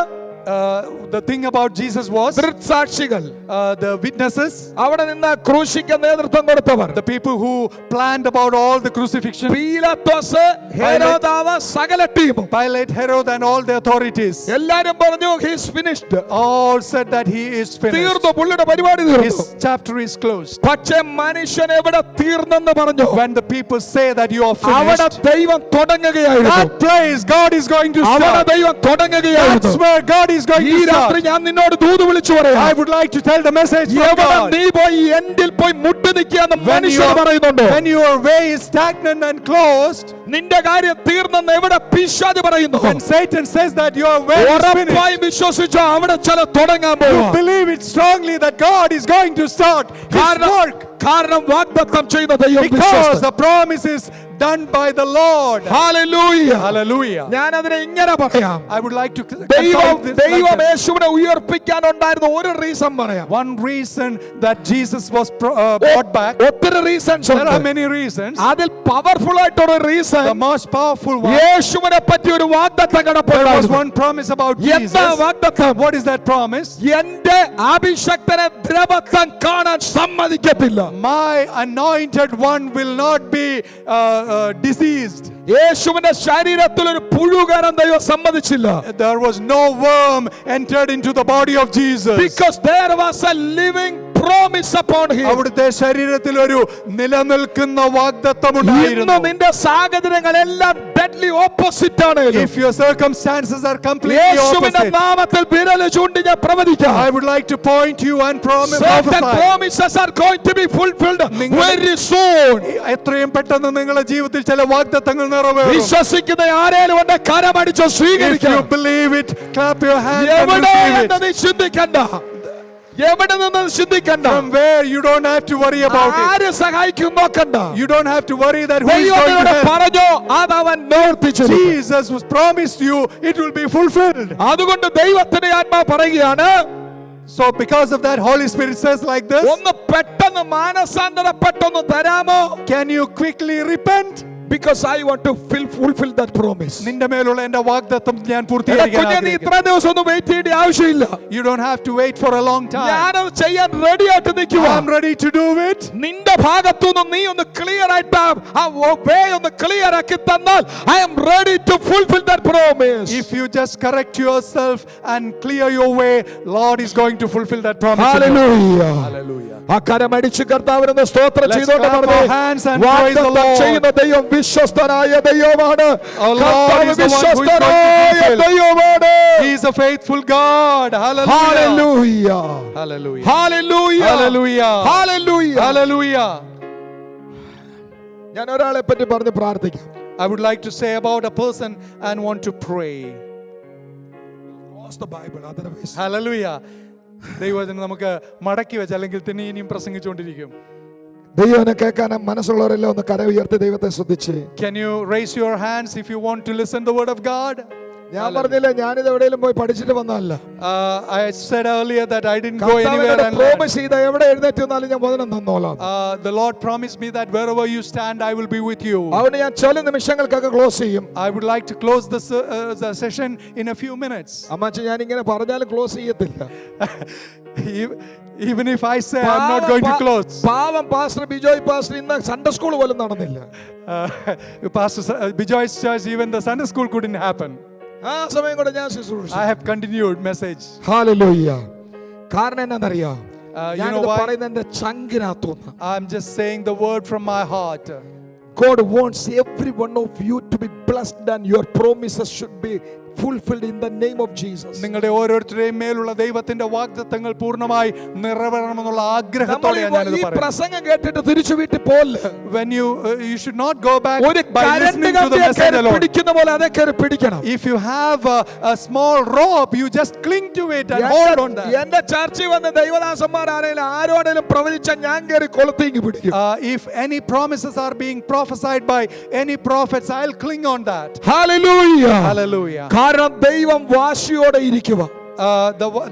the thing about Jesus was ദൃക്സാക്ഷികൾ, the witnesses, അവിടെ നിന്ന് ക്രൂശിക്കാൻ നേതൃത്വം കൊടുത്തവർ, the people who planned about all the crucifixion, പീലാത്തോസ്, ഹെരോദാവ്, സകല ടീമും, Pilate, Herod, and all the authorities, എല്ലാരും പറഞ്ഞു he is finished. all said that he is finished. തീർന്നു, പുള്ളിയുടെ പരിപാടി തീർന്നു. His chapter is closed. പക്ഷേ മനുഷ്യൻ എവിടെ തീർന്നെന്ന് പറഞ്ഞു? When the people say that you are അവിടെ finished, ദൈവം തുടങ്ങുകയായിരുന്നു. that place God is going to അവിടെ start. ദൈവം തുടങ്ങുകയായിരുന്നു. That's where God is going ഈ to രാത്രി start. ഞാൻ നിന്നോട് ദൂത് വിളിച്ചു പറയാം. I would like to tell the message from എവിടെ God. നീ പോയി എൻഡിൽ പോയി മുട്ടി നിൽക്കാന്ന് When മനുഷ്യർ പറയുന്നുണ്ടോ? when your way is stagnant and closed, നിന്റെ കാര്യം തീർന്നെന്ന് എവിടെ പിശാച് പറയുന്നു? when Satan says that your way is finished, ഉറപ്പായി വിശ്വസിച്ചോ അവിടെ ചില തുടങ്ങാൻ you പോകും. believe it strongly that God is going to start His work, കാരണം വാഗ്ദത്തം ചെയ്യുന്ന ദൈവം because വിശ്വസ്തൻ. the promise is done by the Lord. Hallelujah. Hallelujah. ഞാൻ അതിനെ ഇങ്ങനെ പറയാം. I would like to ദൈവം conclude this like ദൈവം this. യേശുവിനെ ഉയർപ്പിക്കാനുണ്ടായിരുന്ന ഒരു റീസൺ പറയാം. One reason that Jesus was brought back, ഒത്തിരി റീസൺസ് there are ഉണ്ട്. many reasons. അതിൽ പവർഫുൾ ആയിട്ടൊരു The reason most powerful one, യേശുവിനെ പറ്റി ഒരു വാഗ്ദത്തം there was കിടപ്പുണ്ടായിരുന്നു. one promise about എന്താ Jesus. വാഗ്ദത്തം? What is that promise? എന്റെ അഭിഷക്തനെ ദ്രവത്വം കാണാൻ സമ്മതിക്കത്തില്ല. My anointed one will not be diseased. യേശുവിന്റെ ശരീരത്തിൽ ഒരു പുഴുകരം ദൈവം സമ്മതിച്ചില്ല. There was no worm entered into the body of Jesus. Because there was a living promise upon him. അവിടുത്തെ ശരീരത്തിൽ ഒരു നിലനിൽക്കുന്ന വാഗ്ദത്തം ഇന്ന് ഉണ്ടായിരുന്നു. നിന്റെ സാഹചര്യങ്ങളെല്ലാം deadly opposite ആണ്. If your circumstances are completely യേശുവിന്റെ opposite, നാമത്തിൽ വിരൽ ചൂണ്ടി ഞാൻ പ്രവചിക്കാം. I would like to point you and Certain prophesy. promises are going to be fulfilled നിങ്ങൾ- very soon. എത്രയും പെട്ടെന്ന് നിങ്ങളുടെ ജീവിതത്തിൽ ചില വാഗ്ദത്തങ്ങൾ നിറവേറും. വിശ്വസിക്കുന്ന ആരെങ്കിലും ഉണ്ട് കരമടിച്ച് If you സ്വീകരിക്കണം. believe it, clap your hands and എവിടെ receive എന്ന് it. നീ ചിന്തിക്കണ്ട. എവിടെ നിന്ന് ചിന്തിക്കണ്ട. From where you don't have to worry about it. ആര് സഹായിക്കും നോക്കണ്ട. You don't have to worry that who is ദൈവം going to നിന്നോട് help. പറഞ്ഞോ അതവൻ നിവർത്തിച്ചു. Jesus was promised you, it will be fulfilled. അതുകൊണ്ട് ദൈവത്തിന്റെ ആത്മാ പറയുകയാണ്, So because of that, Holy Spirit says like this, ഒന്ന് പെട്ടെന്ന് മാനസാന്തരപ്പെട്ടൊന്ന് തരാമോ? can you quickly repent? Because I want to fulfill that promise. നിന്റെ മേലുള്ള എന്റെ വാഗ്ദത്തം ഞാൻ എടാ പൂർത്തീകരിക്കാൻ കുഞ്ഞെ, നീ ആഗ്രഹിക്കുന്നു. ഇത്ര ദിവസം ഒന്നും വെയിറ്റ് ചെയ്യേണ്ട ആവശ്യമില്ല. You don't have to wait for a long time. ഞാനത് ചെയ്യാൻ റെഡി ആയിട്ട് നിൽക്കുക. I'm ready to do it. നിന്റെ ഭാഗത്തുനിന്ന് നീ ഒന്ന് ക്ലിയർ ആയിട്ട് ആ വേ ഒന്ന് ക്ലിയർ ആക്കി തന്നാൽ I am ready to fulfill that promise. If you just correct yourself and clear your way, Lord is going to fulfill that promise. in you. Hallelujah. Hallelujah. ആ കരമടിച്ച് കർത്താവിനെ സ്തോത്രം Let's ചെയ്തുകൊണ്ട് clap our hands and praise the വാഗ്ദത്തം Lord. ചെയ്യുന്ന ദൈവം വിശ്വസ്തനായ ദൈവമാണ്. Our Lord കർത്താവ് is the one who is going to വിശ്വസ്തനായ fulfill. ദൈവമാണ്. He is a faithful God. Hallelujah. Hallelujah. Hallelujah. Hallelujah. Hallelujah. Hallelujah. Hallelujah. ഞാൻ ഒരാളെ പറ്റി പറഞ്ഞ് പ്രാർത്ഥിക്കാം. I would like to say about a person and want to pray. Close the Bible, otherwise. Hallelujah. ദൈവവചനം നമുക്ക് മടക്കി വെച്ച് അല്ലെങ്കിൽ തന്നെ ഇനിയും പ്രസംഗിച്ചുകൊണ്ടിരിക്കും. ദൈവനെ കേൾക്കാൻ മനസ്സുള്ളവരെല്ലാം ഒന്ന് കര ഉയർത്തി ദൈവത്തെ സ്തുതിച്ച്. Can you raise your hands if you want to listen the word of God? ഞാൻ പറഞ്ഞില്ല ഞാനിത് എവിടെയെങ്കിലും പോയി പഠിച്ചിട്ട് വന്നതല്ല. I said earlier that I didn't go anywhere and learn. Promise ചെയ്ത എവിടെ എഴുന്നേറ്റ് വന്നാലും ഞാൻ വചനം തന്നോളാം. The Lord promised me that wherever you stand, I will be with you. അതുകൊണ്ട് ഞാൻ ചില നിമിഷങ്ങൾക്കൊക്കെ ക്ലോസ് ചെയ്യും. I would like to close the session in a few minutes. അമ്മാച്ചി ഞാൻ ഇങ്ങനെ പറഞ്ഞാലും ക്ലോസ് ചെയ്യത്തില്ല. Even if I say I'm not going to close. പാവം pastor Bijoy pastor ഇന്ന് സൺഡേ സ്കൂൾ പോലും നടന്നില്ല. Pastor Bijoy's church, even the Sunday school couldn't happen. ആ സമയം കൂടെ ഞാൻ ശുശ്രൂഷിച്ചു. I have continued message. Hallelujah. കാരണം എന്നാന്നറിയോ? You know why? പറയുന്നത് എന്റെ ചങ്കിനകത്തുനിന്ന്. I'm just saying the word from my heart. God wants every one of you to be blessed and your promises should be fulfilled in the name of Jesus. നിങ്ങളുടെ ഓരോരുത്തരുടെയും മേലുള്ള ദൈവത്തിന്റെ വാഗ്ദത്തങ്ങൾ പൂർണ്ണമായി നിറവേറണമെന്നുള്ള ആഗ്രഹത്തോടെയാണ് ഞാൻ ഇത് ഈ പറയുന്നത്. പ്രസംഗം കേട്ടിട്ട് തിരിച്ചു വീട്ടിൽ പോല്ല. When you should not go back ഒരു by listening to the message alone. പിടിക്കുന്ന പോലെ അതേ കയറി പിടിക്കണം. If you have a small rope, you just cling to it and hold on that. എന്റെ ചർച്ചിൽ വന്ന ദൈവദാസന്മാരാണെങ്കിലും ആരോടെങ്കിലും പ്രവചിച്ച ഞാൻ കയറി കൊളുത്തിങ്ങി പിടിക്കും. If any promises are being prophesied by any prophets, I'll cling on that. Hallelujah. Hallelujah. കാരണം ദൈവം വാശിയോടെ ഇരിക്കുക.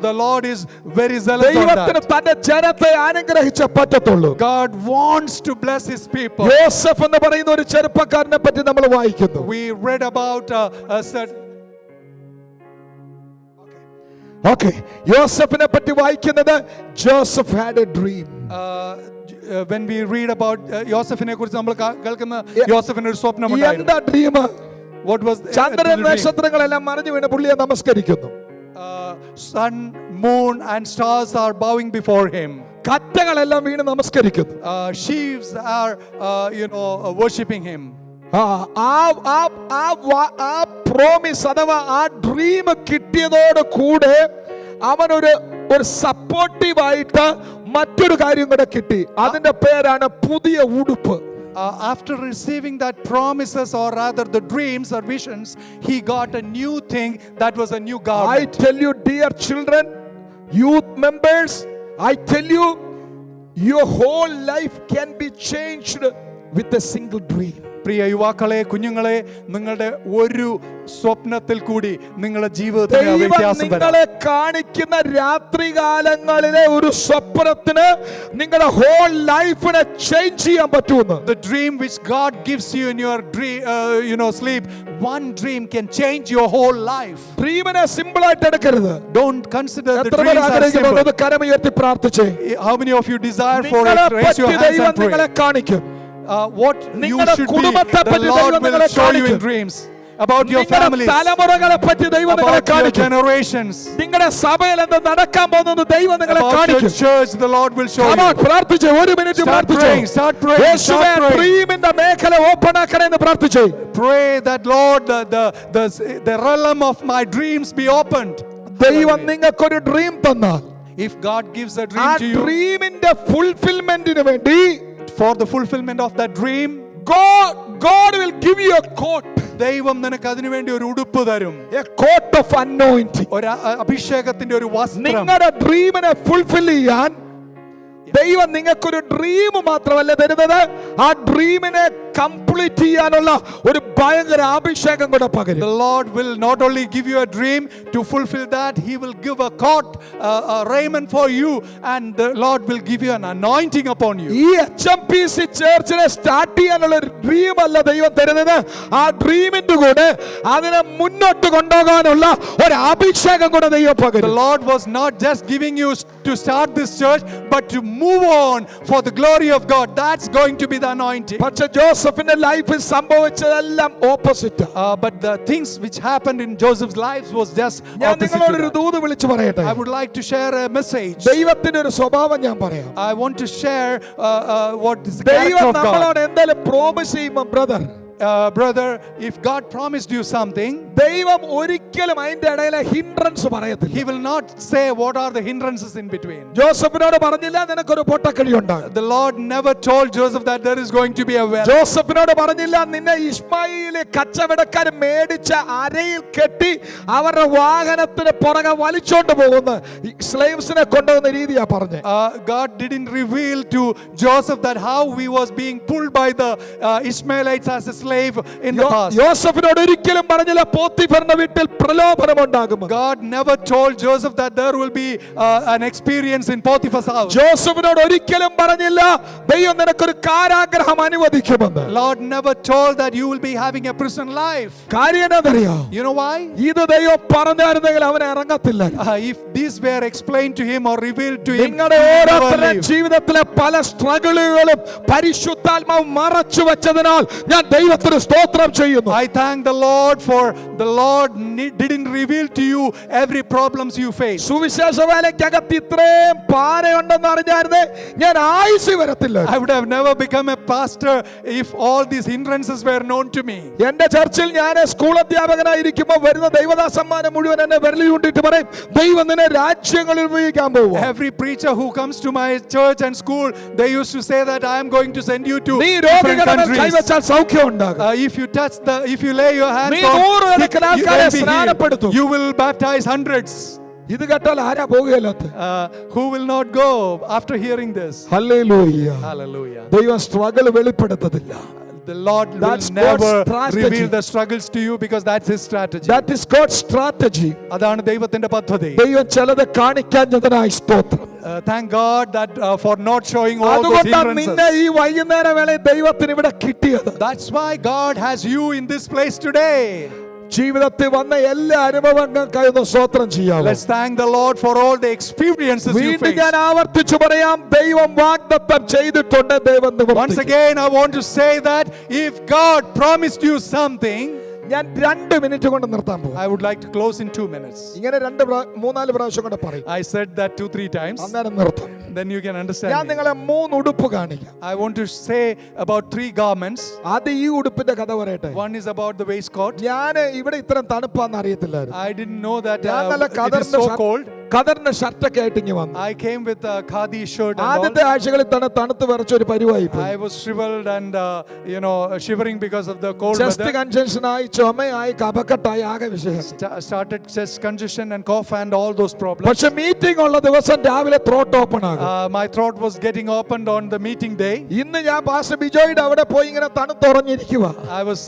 The Lord is very zealous on ദൈവത്തിന് that. തന്റെ ജനത്തെ അനുഗ്രഹിച്ചേ പറ്റത്തുള്ളൂ. God wants to bless his people. യോസഫ് എന്ന് പറയുന്ന ഒരു ചെറുപ്പക്കാരനെ പറ്റി നമ്മൾ വായിക്കുന്നു. We read about a certain okay, യോസഫിനെ പറ്റി വായിക്കുന്നത് Joseph had a dream. When we read about യോസഫിനെ കുറിച്ച് നമ്മൾ കേൾക്കുന്ന യോസഫിന് ഒരു സ്വപ്നം ഉണ്ടായിരുന്നു. എന്താ ഡ്രീം? What was ചന്ദ്രൻ നക്ഷത്രങ്ങളെല്ലാം മറഞ്ഞു വീണ് പുള്ളിയെ നമസ്കരിക്കുന്നു. Sun, moon and stars are bowing before him. കറ്റകളെല്ലാം വീണ് നമസ്കരിക്കുന്നു. Sheaves are worshiping him. ആ പ്രോമിസ് അഥവാ ആ ഡ്രീം കിട്ടിയതോട് കൂടെ അവനൊരു സപ്പോർട്ടീവായിട്ട് മറ്റൊരു കാര്യം കൂടെ കിട്ടി. അതിന്റെ പേരാണ് പുതിയ ഉടുപ്പ്. After receiving that promises, or rather the dreams or visions, he got a new thing, that was a new garment. I tell you, dear children, youth members, I tell you, your whole life can be changed with a single dream. പ്രിയ യുവാക്കളെ, കുഞ്ഞുങ്ങളെ, നിങ്ങളുടെ ഒരു സ്വപ്നത്തിൽ കൂടി നിങ്ങളുടെ ജീവിതത്തിൽ വ്യത്യാസം വരാം. നിങ്ങളെ കാണിക്കുന്ന രാത്രികാലങ്ങളിലെ ഒരു സ്വപ്നത്തിന് നിങ്ങളുടെ ഹോൾ ലൈഫിനെ ചേഞ്ച് ചെയ്യാൻ പറ്റുമെന്ന്. The dream which God gives you in your dream, sleep, one dream can change your whole life. ഡ്രീമിനെ സിമ്പിൾ ആയിട്ട് എടുക്കരുത്. Don't consider the dreams as simple. കരമുയർത്തി പ്രാർത്ഥിച്ചേ. How many of you desire for it? Raise your hands and pray. നിങ്ങളെ കാണിക്കും. What you should be, the Lord will show you in dreams. About your families, about your generations, about your church, the Lord will show you. Start praying, start praying, start praying. Pray that Lord, the realm of my dreams be opened. If God gives a dream to you, for the fulfillment of that dream, God will give you a coat. ദൈവം നിനക്ക് അതിനു വേണ്ടി ഒരു ഉടുപ്പ് തരും. A coat of anointing. ഒരു അഭിഷേകത്തിന്റെ ഒരു വസ്ത്രം. നിങ്ങളുടെ ഡ്രീമിനെ ഫുൾഫിൽ ചെയ്യാൻ ദൈവം നിങ്ങൾക്കൊരു ഡ്രീം മാത്രമല്ല തരുന്നത്, ആ ഡ്രീമിനെ കംപ്ലീറ്റ് ചെയ്യാനുള്ള ഒരു ഭയങ്കര അഭിഷേകം കൂടെ പകരും. The Lord will not only give you a dream, to fulfill that He will give a coat, a raiment for you, and the Lord will give you an anointing upon you. ഈ HMPC ചർച്ചിനെ start ചെയ്യാനുള്ള ഒരു dream അല്ല ദൈവം തരുന്നത്, ആ ഡ്രീമിന്റെ കൂടെ അതിനെ മുന്നോട്ട് കൊണ്ടുപോകാനുള്ള ഒരു അഭിഷേകം കൂടെ ദൈവം പകരും. The Lord was not just giving you to start this church, but to move on for the glory of God. That's going to be the anointing. പക്ഷേ ജോസഫിന്റെ ലൈഫിൽ സംഭവിച്ചതെല്ലാം opposite. But the things which happened in Joseph's life was just ഞാൻ നിങ്ങളോട് ഒരു ദൂത് വിളിച്ചു പറയട്ടെ. I would like to share a message. ദൈവത്തിന്റെ ഒരു സ്വഭാവം ഞാൻ പറയാം. I want to share what is the character of God. ദൈവം നമ്മളോട് എന്തെങ്കിലും പ്രോമിസ് ചെയ്യുമ്പോൾ brother, brother, if God promised you something, ദൈവം ഒരിക്കലും അതിന്റെ ഇടയിലെ ഹിൻഡ്രൻസ് പറയത്തില്ല. He will not say what are the hindrances in between. ജോസഫിനോട് പറഞ്ഞില്ല നിനക്കൊരു പൊട്ടക്കഴി ഉണ്ടാകും. The Lord never told Joseph that there is going to be a well. ജോസഫിനോട് പറഞ്ഞില്ല നിന്നെ ഇസ്മായിലെ കച്ചവടക്കാർ മേടിച്ച അരയിൽ കെട്ടി അവരുടെ വാഹനത്തിന് പുറകെ വലിച്ചോണ്ട് പോകുന്ന സ്ലേവ്സിനെ കൊണ്ടുവന്ന രീതിയാ പറഞ്ഞത്. God didn't reveal to Joseph that how he was being pulled by the Ishmaelites as a slave in the past. യോസഫിനോട് ഒരിക്കലും പറഞ്ഞില്ല പോത്തിഫറിന്റെ വീട്ടിൽ പ്രലോഭനം ഉണ്ടാകും. God never told Joseph that there will be an experience in Potiphar's house. ജോസഫിനോട് ഒരിക്കലും പറഞ്ഞില്ല ദൈവം നിനക്കൊരു കാരാഗ്രഹം അനുവദിക്കുമെന്ന്. Lord never told that you will be having a prison life. കാര്യം എന്താണെന്നറിയോ? You know why? ഇത് ദൈവം പറഞ്ഞായിരുന്നെങ്കിൽ അവൻ ഇറങ്ങത്തില്ല. If these were explained to him or revealed to him, നിങ്ങളുടെ ഓരോരുത്തരുടെ ജീവിതത്തിലെ പല സ്ട്രഗിളുകളും പരിശുദ്ധാത്മാവ് മറച്ചു വെച്ചതിനാൽ ഞാൻ ദൈവത്തിന് സ്തോത്രം ചെയ്യുന്നു. I thank the Lord for the Lord didn't reveal to you every problems you face. സുവിശേഷ വേലയ്ക്കകത്ത് ഇത്രയും പാരയുണ്ടെന്ന് അറിഞ്ഞായിരുന്നേ ഞാൻ ആയുസ് വരത്തില്ല. I would have never become a pastor if all these hindrances were known to me. എന്റെ ചർച്ചിൽ ഞാൻ സ്കൂൾ അധ്യാപകനായിരിക്കുമ്പോൾ വരുന്ന ദൈവദാസന്മാരെ മുഴുവൻ എന്നെ വിരലിൽ കൊണ്ടിട്ട് പറയും ദൈവം നിന്നെ രാജ്യങ്ങളിൽ ഉപയോഗിക്കാൻ പോകും. Every preacher who comes to my church and school, they used to say that I am going to send you to നീ different countries. കൈവച്ചാൽ സൗഖ്യം ഉണ്ടാകും. If you lay your hands on sick, you will baptize hundreds. ഇത് കേട്ടാൽ ആരാ പോകുകയല്ലാത്ത? Who will not go after hearing this? Hallelujah. Hallelujah. ദൈവം struggle വെളിപ്പെടുത്തത്തില്ല. The Lord will never reveal the struggles to you because that's His strategy. That is God's strategy. അതാണ് ദൈവത്തിന്റെ പദ്ധതി. ദൈവം ചിലത് കാണിക്കാഞ്ഞതിനായി സ്തോത്രം. Thank God that for not showing all those hindrances. നിന്നെ ഈ വൈകുന്നേര വേളയിൽ ദൈവത്തിന് ഇവിടെ കിട്ടിയത്. That's why God has you in this place today. ജീവിതത്തിൽ വന്ന എല്ലാ അനുഭവങ്ങൾക്കായി ഒന്ന് സ്തോത്രം ചെയ്യാം. Let's thank the Lord for all the experiences you വീണ്ടും faced. ഞാൻ ആവർത്തിച്ചു പറയാം, ദൈവം വാഗ്ദത്തം ചെയ്തിട്ടുണ്ട്, ദൈവം Once നിവർത്തിക്കും. again, I want to say that if God promised you something, ഞാൻ 2 മിനിറ്റ് കൊണ്ട് നിർത്താൻ പോകും. I would like to close in 2 minutes. ഇങ്ങനെ 3-4 പ്രാവശ്യം കൊണ്ട് പറയും, I said that 2-3 times. അന്നേരം നിർത്തും. Then you can ഞാൻ understand me. നിങ്ങളെ 3 ഉടുപ്പ് കാണിക്കാം. I want to say about 3 garments. ആദ്യം ഈ ഉടുപ്പിന്റെ കഥ പറയട്ടെ. One is about the waistcoat. ഞാൻ ഇവിടെ ഇത്രയും തണുപ്പാന്ന് അറിയത്തില്ലായിരുന്നു. I didn't know that ഞാൻ നല്ല it is so cold. കതറിന്റെ ഷർട്ടൊക്കെ ആയിട്ട് ഇങ്ങ് വന്നു. I came with a khadi shirt and ആദ്യത്തെ all. ആഴ്ചകളിൽ തന്നെ തണുത്ത് വിറച്ച ഒരു പരിവായി പോയി. I was shriveled and shivering because of the cold chest weather. കൺജഷനായി, ചുമയായി, കഫക്കെട്ടായി, ആകെ വിഷയം. Started chest congestion and cough and all those problems. പക്ഷെ മീറ്റിംഗ് ഉള്ള ദിവസം രാവിലെ ത്രോട്ട് ഓപ്പൺ ആകും. My throat was getting opened on the meeting day. ഇന്ന് ഞാൻ pastor ബിജോയുടെ അവിടെ പോയി ഇങ്ങനെ തണുത്തുറഞ്ഞിരിക്കുക. I was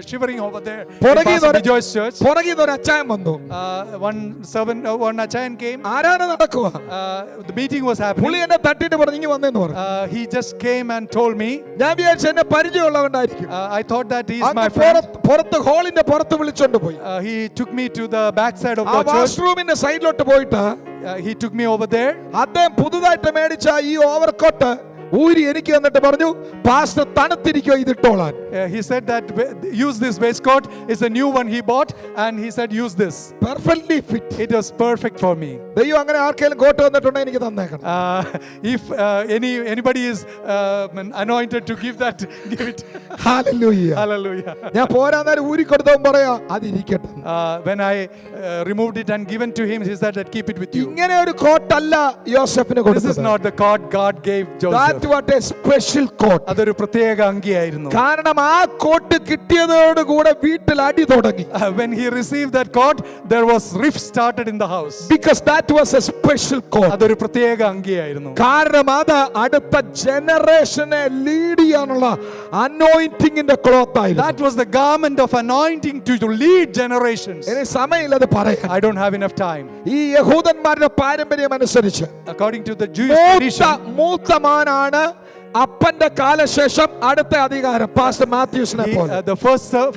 shivering over there in പുറകിൽ Pastor Bijoy's church. പുറകിൽ ഒരു അച്ചായൻ വന്നു. One achayan came. ആരാണ് നടക്കുക? The meeting was പുള്ളി happening. എന്നെ തട്ടിട്ട് പറഞ്ഞു ഇങ്ങ് വന്നേന്ന് പറഞ്ഞു. He just came and told me. ഞാൻ വിചാരിച്ചു എന്നെ പരിചയമുള്ളവണ്ടായിരിക്കും. I thought that he is അങ്ങ് my friend. പുറത്ത് ഹോളിന്റെ പുറത്ത് വിളിച്ചോണ്ട് പോയി. He took me to the back side of ആ the church. വാഷ്റൂമിന്റെ സൈഡിലോട്ട് പോയിട്ട് He took me over there. അദ്ദേഹം പുതുതായിട്ട് മേടിച്ച ഈ ഓവർകോട്ട് ഊരി എനിക്ക് വന്നിട്ട് പറഞ്ഞു, pastor തണുത്തിരിക്കോ ഇതിട്ടോളാൻ. He said that use this waistcoat. It's a new one he bought, and he said use this. Perfectly fit. It was perfect for me. ദൈവം അങ്ങനെ ആർക്കെങ്കിലും കോട്ട് വന്നിട്ടുണ്ടെങ്കിൽ എനിക്ക് തന്നേക്കണം. If anybody is anointed to give that, give it. Hallelujah. Hallelujah. ഞാൻ പോരാ നേരം ഊരി കൊടുത്തവൻ പറയാ അതിരിക്കട്ടെ. When I removed it and given to him, he said that keep it with you. ഇങ്ങനെ ഒരു കോട്ടല്ല യോസേഫിന് This is കൊടുത്തത്. not the coat God gave Joseph. That was a special coat. അതൊരു പ്രത്യേക അങ്കിയായിരുന്നു. കാരണം ആ കോട്ട് കിട്ടിയതോടുകൂടെ വീട്ടിൽ അടി തുടങ്ങി. When he received that coat, there was rift started in the house. Because that was a special coat. അതൊരു പ്രത്യേക അങ്കിയായിരുന്നു. കാരണം അത് അടുത്ത ജനറേഷനെ ലീഡ് ചെയ്യാനുള്ള അനോയിന്റിംഗിന്റെ ക്ലോത്ത് ആയിരുന്നു. That was the garment of anointing to lead generations. ഇനി സമയമില്ലത് പറയാൻ. I don't have enough time. ഈ യഹൂദന്മാരുടെ പാരമ്പര്യം അനുസരിച്ച് According to the Jewish tradition, മൂത്തമാനാണ് അപ്പന്റെ കാലശേഷം അടുത്ത അധികാരം. പാസ്റ്റർ മാത്യൂസിനെ പോലെ the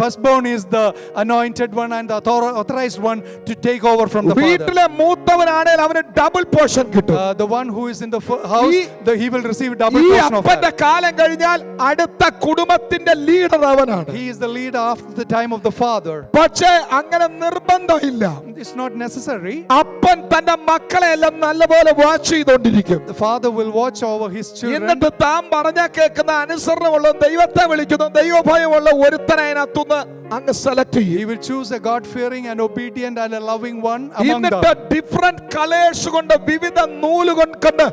firstborn is the anointed one and the authorized one to take over from the father. വീട്ടിലെ മൂത്തവനാണെങ്കിൽ അവന് ഡബിൾ പോർഷൻ കിട്ടും. The one who is in the house, he will receive double ഈ portion of അപ്പന്റെ that. കാലം കഴിഞ്ഞാൽ അടുത്ത കുടുംബത്തിന്റെ leader അവനാണ്. He is the leader after the time of the father. പക്ഷേ അങ്ങനെ നിർബന്ധമില്ല. It's not necessary. അപ്പൻ തന്റെ മക്കളെ എല്ലാം നല്ലപോലെ വാച്ച് ചെയ്തുകൊണ്ടിരിക്കും. The father will watch over his children. എന്നിട്ട് താൻ പറഞ്ഞ കേൾക്കുന്ന അനുസരണമുള്ള ദൈവത്തെ വിളിക്കുന്നു ദൈവഭയമുള്ള ഒരുത്തനെ അതിനകത്തുനിന്ന് അങ്ങ് സെലക്ട് ചെയ്യും. He will choose a God-fearing and obedient and a loving one among എന്നിട്ട് them. ഡിഫറെന്റ് കളേഴ്സ് കൊണ്ട് വിവിധ നൂലുകൾ കൊണ്ട്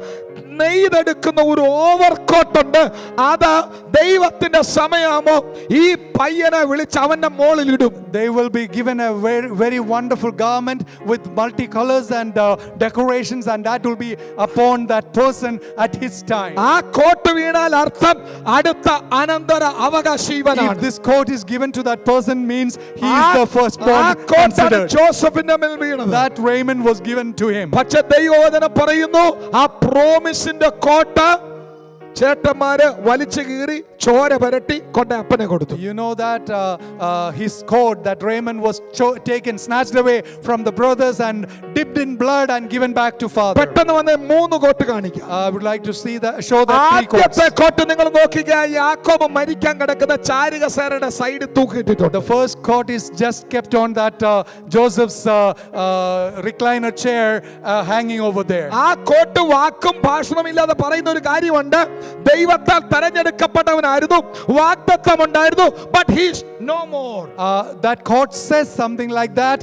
നെയ്തെടുക്കുന്ന ഒരു ഓവർകോട്ട് ഉണ്ട്. അത് ദൈവത്തിന്റെ സമയമാകുമ്പോ ഈ പയ്യനെ വിളിച്ച് അവന്റെ മോളിൽ ഇടും. They will be given a very, very wonderful garment with multicolors and decorations, and that will be upon that person at his time. ആ കോട്ട് വീണാൽ അർത്ഥം അടുത്ത അനന്തര അവകാശി ഇവനാണ്. If this coat is given to that person, means he is the firstborn ആ കോട്ടാണ് considered. ജോസഫിന്റെ മേൽ വീണത്. That raiment was given to him. പക്ഷെ ദൈവവചനം പറയുന്നു ആ പ്രോമിസിന്റെ കോട്ട ചേട്ടന്മാര് വലിച്ചു കീറി ചോര പരട്ടി കൊണ്ട് അപ്പനെ കൊടുത്തു. You know that his coat, that raiment was taken, snatched away from the brothers and dipped in blood and given back to father. പെട്ടെന്ന് വന്ന് 3 കോട്ട് കാണിക്കാം. I would like to see that, show that 3 coats. ആദ്യത്തെ coat നിങ്ങൾ നോക്കിക്കുക, യാക്കോബ് മരിക്കാൻ കിടക്കുന്ന ചാരുകസേരയുടെ side തൂക്കിയിട്ടിട്ടുണ്ട്. The first coat is just kept on that Joseph's recliner chair hanging over there. ആ coat വാക്കും ഭാഷണമില്ലാതെ പറയുന്ന ഒരു കാര്യമുണ്ട്. ദൈവത്താൽ തെരഞ്ഞെടുക്കപ്പെട്ടവനായിരുന്നു, വാഗ്ദത്തം ഉണ്ടായിരുന്നു, but he is no more. That court says something like that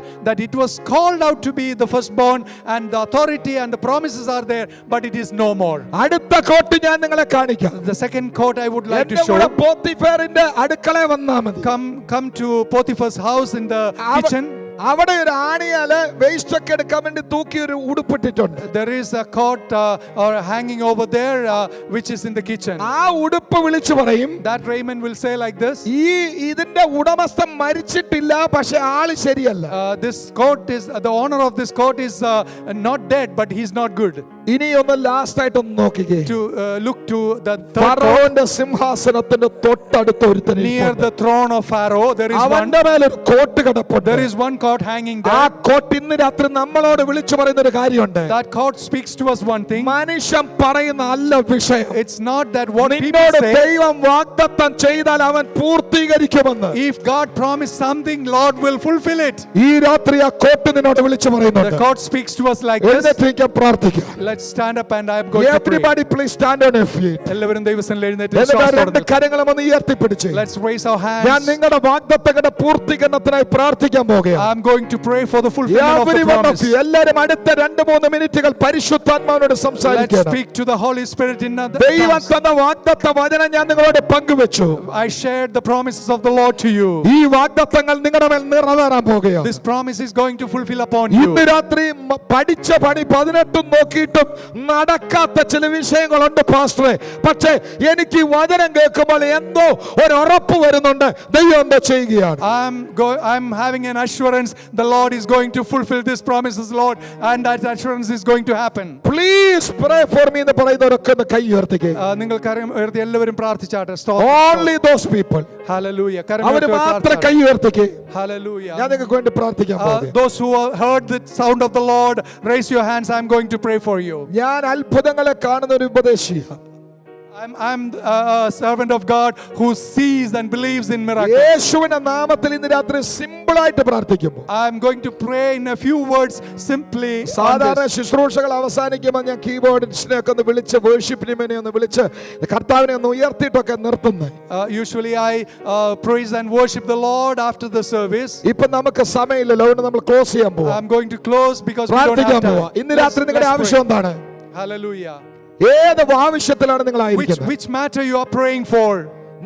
it was called out to be the firstborn and the authority and the promises are there, but it is no more. അടുത്ത coat ഞാൻ നിങ്ങളെ കാണിക്കാം. The second court I would like to എന്റെ show. കൂടെ പോത്തിഫേറിന്റെ അടുക്കളയിൽ വന്നാ മതി. Come to Potiphar's house in the kitchen. അവിടെ ഒരു ആണിയാല് വേസ്റ്റ് ഒക്കെ എടുക്കാൻ വേണ്ടി തൂക്കി ഒരു ഉടുപ്പിട്ടിട്ടുണ്ട്. There is a coat or hanging over there which is in the kitchen. ആ ഉടുപ്പ് വിളിച്ചു പറയും. That raiment will say like this. ഇതിന്റെ ഉടമസ്ഥൻ മരിച്ചിട്ടില്ല, പക്ഷെ ആള് ശരിയല്ല. This coat is the owner of this coat is not dead, but he's not good. ഇനി ഒന്ന് ലാസ്റ്റ് ആയിട്ടൊന്ന് നോക്കിക്കേ. to look to the third court. ഫറവോന്റെ സിംഹാസനത്തിന്റെ തൊട്ടടുത്ത ഒരുത്തൻ Near the throne of Pharaoh, there is one. അവന്റെ മേലെ ഒരു കോട്ട് കിടപ്പുണ്ട്. There is one court hanging ആ there. കോട്ട് ഇന്ന് രാത്രി നമ്മളോട് വിളിച്ചു പറയുന്ന ഒരു കാര്യമുണ്ട്. That court speaks to us one thing. മനുഷ്യൻ പറയുന്ന അല്ല വിഷയം. It's not that what people നിന്നോട് say. ദൈവം വാഗ്ദത്തം ചെയ്താൽ അവൻ പൂർത്തീകരിക്കുമെന്ന്. If God promised something, Lord will fulfill it. ഈ രാത്രി ആ കോട്ട് നിന്നോട് വിളിച്ചു The പറയുന്നുണ്ട്. court speaks to us like this. എഴുന്നേറ്റ് പ്രാർത്ഥിക്കാം. Let's stand up and I am going to pray. Everybody please stand on your feet. എല്ലാവരും ദൈവസന്നിധിയിൽ എഴുന്നേറ്റ് എന്നിട്ട് ശ്വാസം രണ്ട് എടുത്ത് കരങ്ങളും ഒന്ന് ഉയർത്തിപ്പിടിച്ച് Let's raise our ഞാൻ hands. നിങ്ങളുടെ വാഗ്ദത്തങ്ങളുടെ പൂർത്തീകരണത്തിനായി പ്രാർത്ഥിക്കാൻ പോകുകയാണ്. I'm going to pray for the fulfillment of the Every one of promise. you, എല്ലാവരും അടുത്ത 2-3 മിനിറ്റുകൾ പരിശുദ്ധാത്മാവിനോട് Let's സംസാരിക്കണം. speak to the Holy Spirit in other ദൈവം tongues. തന്ന വാഗ്ദത്ത വചനം ഞാൻ നിങ്ങളോട് പങ്കുവെച്ചു. I shared the promises of the Lord to you. ഈ വാഗ്ദത്തങ്ങൾ നിങ്ങളുടെ മേൽ നിറവേറാൻ പോകുകയാണ്. This promise is going to fulfill upon you. ഇന്ന് രാത്രി പഠിച്ച പണി 18 നോക്കിയിട്ടും നടക്കാത്ത ചില വിഷയങ്ങളുണ്ട് പാസ്റ്ററെ. പക്ഷേ എനിക്ക് ഈ വചനം കേൾക്കുമ്പോൾ എന്തോ ഒരു ഉറപ്പ് വരുന്നുണ്ട്. ദൈവം എന്താ ചെയ്യുകയാണ്? I'm having an assurance the Lord is going to fulfill these promises, Lord, and that assurance is going to happen. Please pray for me എന്ന് പറയുന്നവരൊക്കെ ഒന്ന് കൈ ഉയർത്തിക്കേ. നിങ്ങൾ കരം ഉയർത്തി എല്ലാവരും പ്രാർത്ഥിച്ചാട്ടെ. Only those people. Hallelujah. കരം അവർ ഉയർത്തി മാത്രം പ്രാർത്ഥിച്ചാട്ടെ. കൈ ഉയർത്തിക്കേ. Hallelujah. ഞാൻ നിങ്ങൾക്ക് വേണ്ടി പ്രാർത്ഥിക്കാൻ പോകുന്നു. Those who have heard the sound of the Lord, raise your hands. I'm going to pray for you. ഞാൻ അത്ഭുതങ്ങളെ കാണുന്ന ഒരു ഉപദേശിയാണ്. I'm a servant of God who sees and believes in miracles. യേശുവിന്റെ നാമത്തിൽ ഇന്ന് രാത്രി സിമ്പിൾ ആയിട്ട് പ്രാർത്ഥിക്കുമ്പോൾ I'm going to pray in a few words simply. സാധാരണ ശുശ്രൂഷകൾ അവസാനിക്കുമ്പോൾ ഞാൻ കീബോർഡിനെ ഒക്കെ ഒന്ന് വിളിച്ച് വേർഷിപ്പ് ടീമിനെ ഒന്ന് വിളിച്ച് കർത്താവിനെ ഒന്ന് ഉയർത്തിയിട്ടൊക്കെ നിർത്തുന്നത്. Usually I praise and worship the Lord after the service. ഇപ്പൊ നമുക്ക് സമയമില്ലല്ലോ, അതുകൊണ്ട് നമ്മൾ ക്ലോസ് ചെയ്യാൻ പോവാം. I'm going to close because we don't പ്രാർത്ഥിക്കാൻ have പോവാം. time. ഇന്ന് രാത്രി നിങ്ങളുടെ ആവശ്യം എന്താണ്? Hallelujah. ഏത് ആവശ്യത്തിലാണ് നിങ്ങൾ ആയിരിക്കുന്നത്? Which matter you are praying for?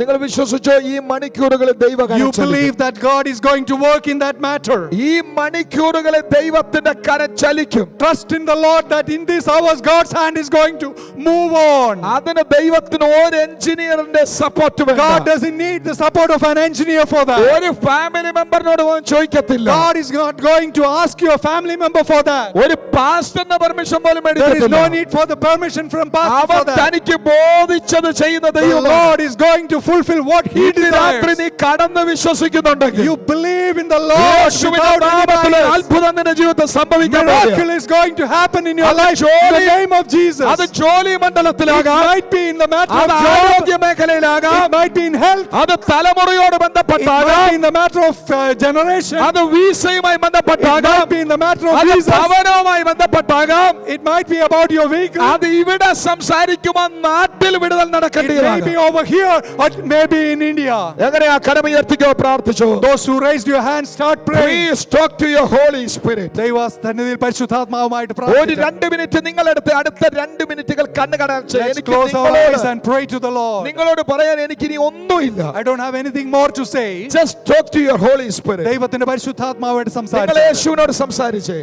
നിങ്ങൾ വിശ്വസിച്ചോ ഈ മണിക്കൂറുകളിൽ ദൈവകരം You believe that God is going to work in that matter. ഈ മണിക്കൂറുകളിൽ ദൈവത്തിന്റെ കരം ചലിക്കും. Trust in the Lord that in these hours God's hand is going to move on. അതിന് ദൈവത്തിന് ഒരു എഞ്ചിനീയറിന്റെ സപ്പോർട്ട് വേണ്ട. God doesn't need the support of an engineer for that. ഒരു family മെമ്പറിനോട് പോലും ചോദിക്കത്തില്ല. God is not going to ask your family member for that. ഒരു പാസ്റ്ററിന്റെ permission പോലും There is എടുക്കത്തില്ല. no need for the permission from pastor അവൻ for that. തനിക്ക് ബോധിച്ചത് ചെയ്യുന്ന The ദൈവമാണ്. Lord is going to fulfill what he ഇന്ന് രാത്രി desires. നീ കടന്ന് വിശ്വസിക്കുന്നുണ്ടെങ്കിൽ You believe in the Lord യേശുവിന്റെ without any നാമത്തിൽ bias. അത്ഭുതം നിന്റെ ജീവിതത്തിൽ സംഭവിക്കാൻ Miracle പോകുകയാണ്. is going to happen in your അത് life in the name of Jesus. അത് ജോലി It മണ്ഡലത്തിലാകാം, might be in the matter അത് of job. ആരോഗ്യ മേഖലയിലാകാം, It might be in health. അത് തലമുറയോട് It might ബന്ധപ്പെട്ടാകാം, be in the matter of generation. അത് വീസയുമായി It ബന്ധപ്പെട്ടാകാം, might be in the matter of അത് visas. ഭവനവുമായി ബന്ധപ്പെട്ടാകാം. It might be about your vehicle. അത് ഇവിടെ സംസാരിക്കുമ്പോൾ നാട്ടിൽ വിടുതൽ It may be നടക്കേണ്ടതാണ്. over here or it may be in India. എങ്ങനെയാ കരമുയർത്തിക്കോ പ്രാർത്ഥിച്ചോ. Those who raised your hands, start praying. Please talk to your Holy Spirit. ദൈവസന്നിധിയിൽ പരിശുദ്ധാത്മാവുമായിട്ട് ഒരു പ്രാർത്ഥിക്കാം. 2 minute നിങ്ങളെടുത്ത് അടുത്ത 2 മിനിറ്റുകൾ കണ്ണുകടച്ച് Let's എനിക്ക് close our eyes and pray to the Lord. നിങ്ങളോട് പറയാൻ എനിക്കിനി ഒന്നുമില്ല. I don't have anything more to say. Just talk to your Holy Spirit. ദൈവത്തിന്റെ പരിശുദ്ധാത്മാവായിട്ട് നിങ്ങൾ സംസാരിച്ചു. യേശുവിനോട് സംസാരിച്ചേ.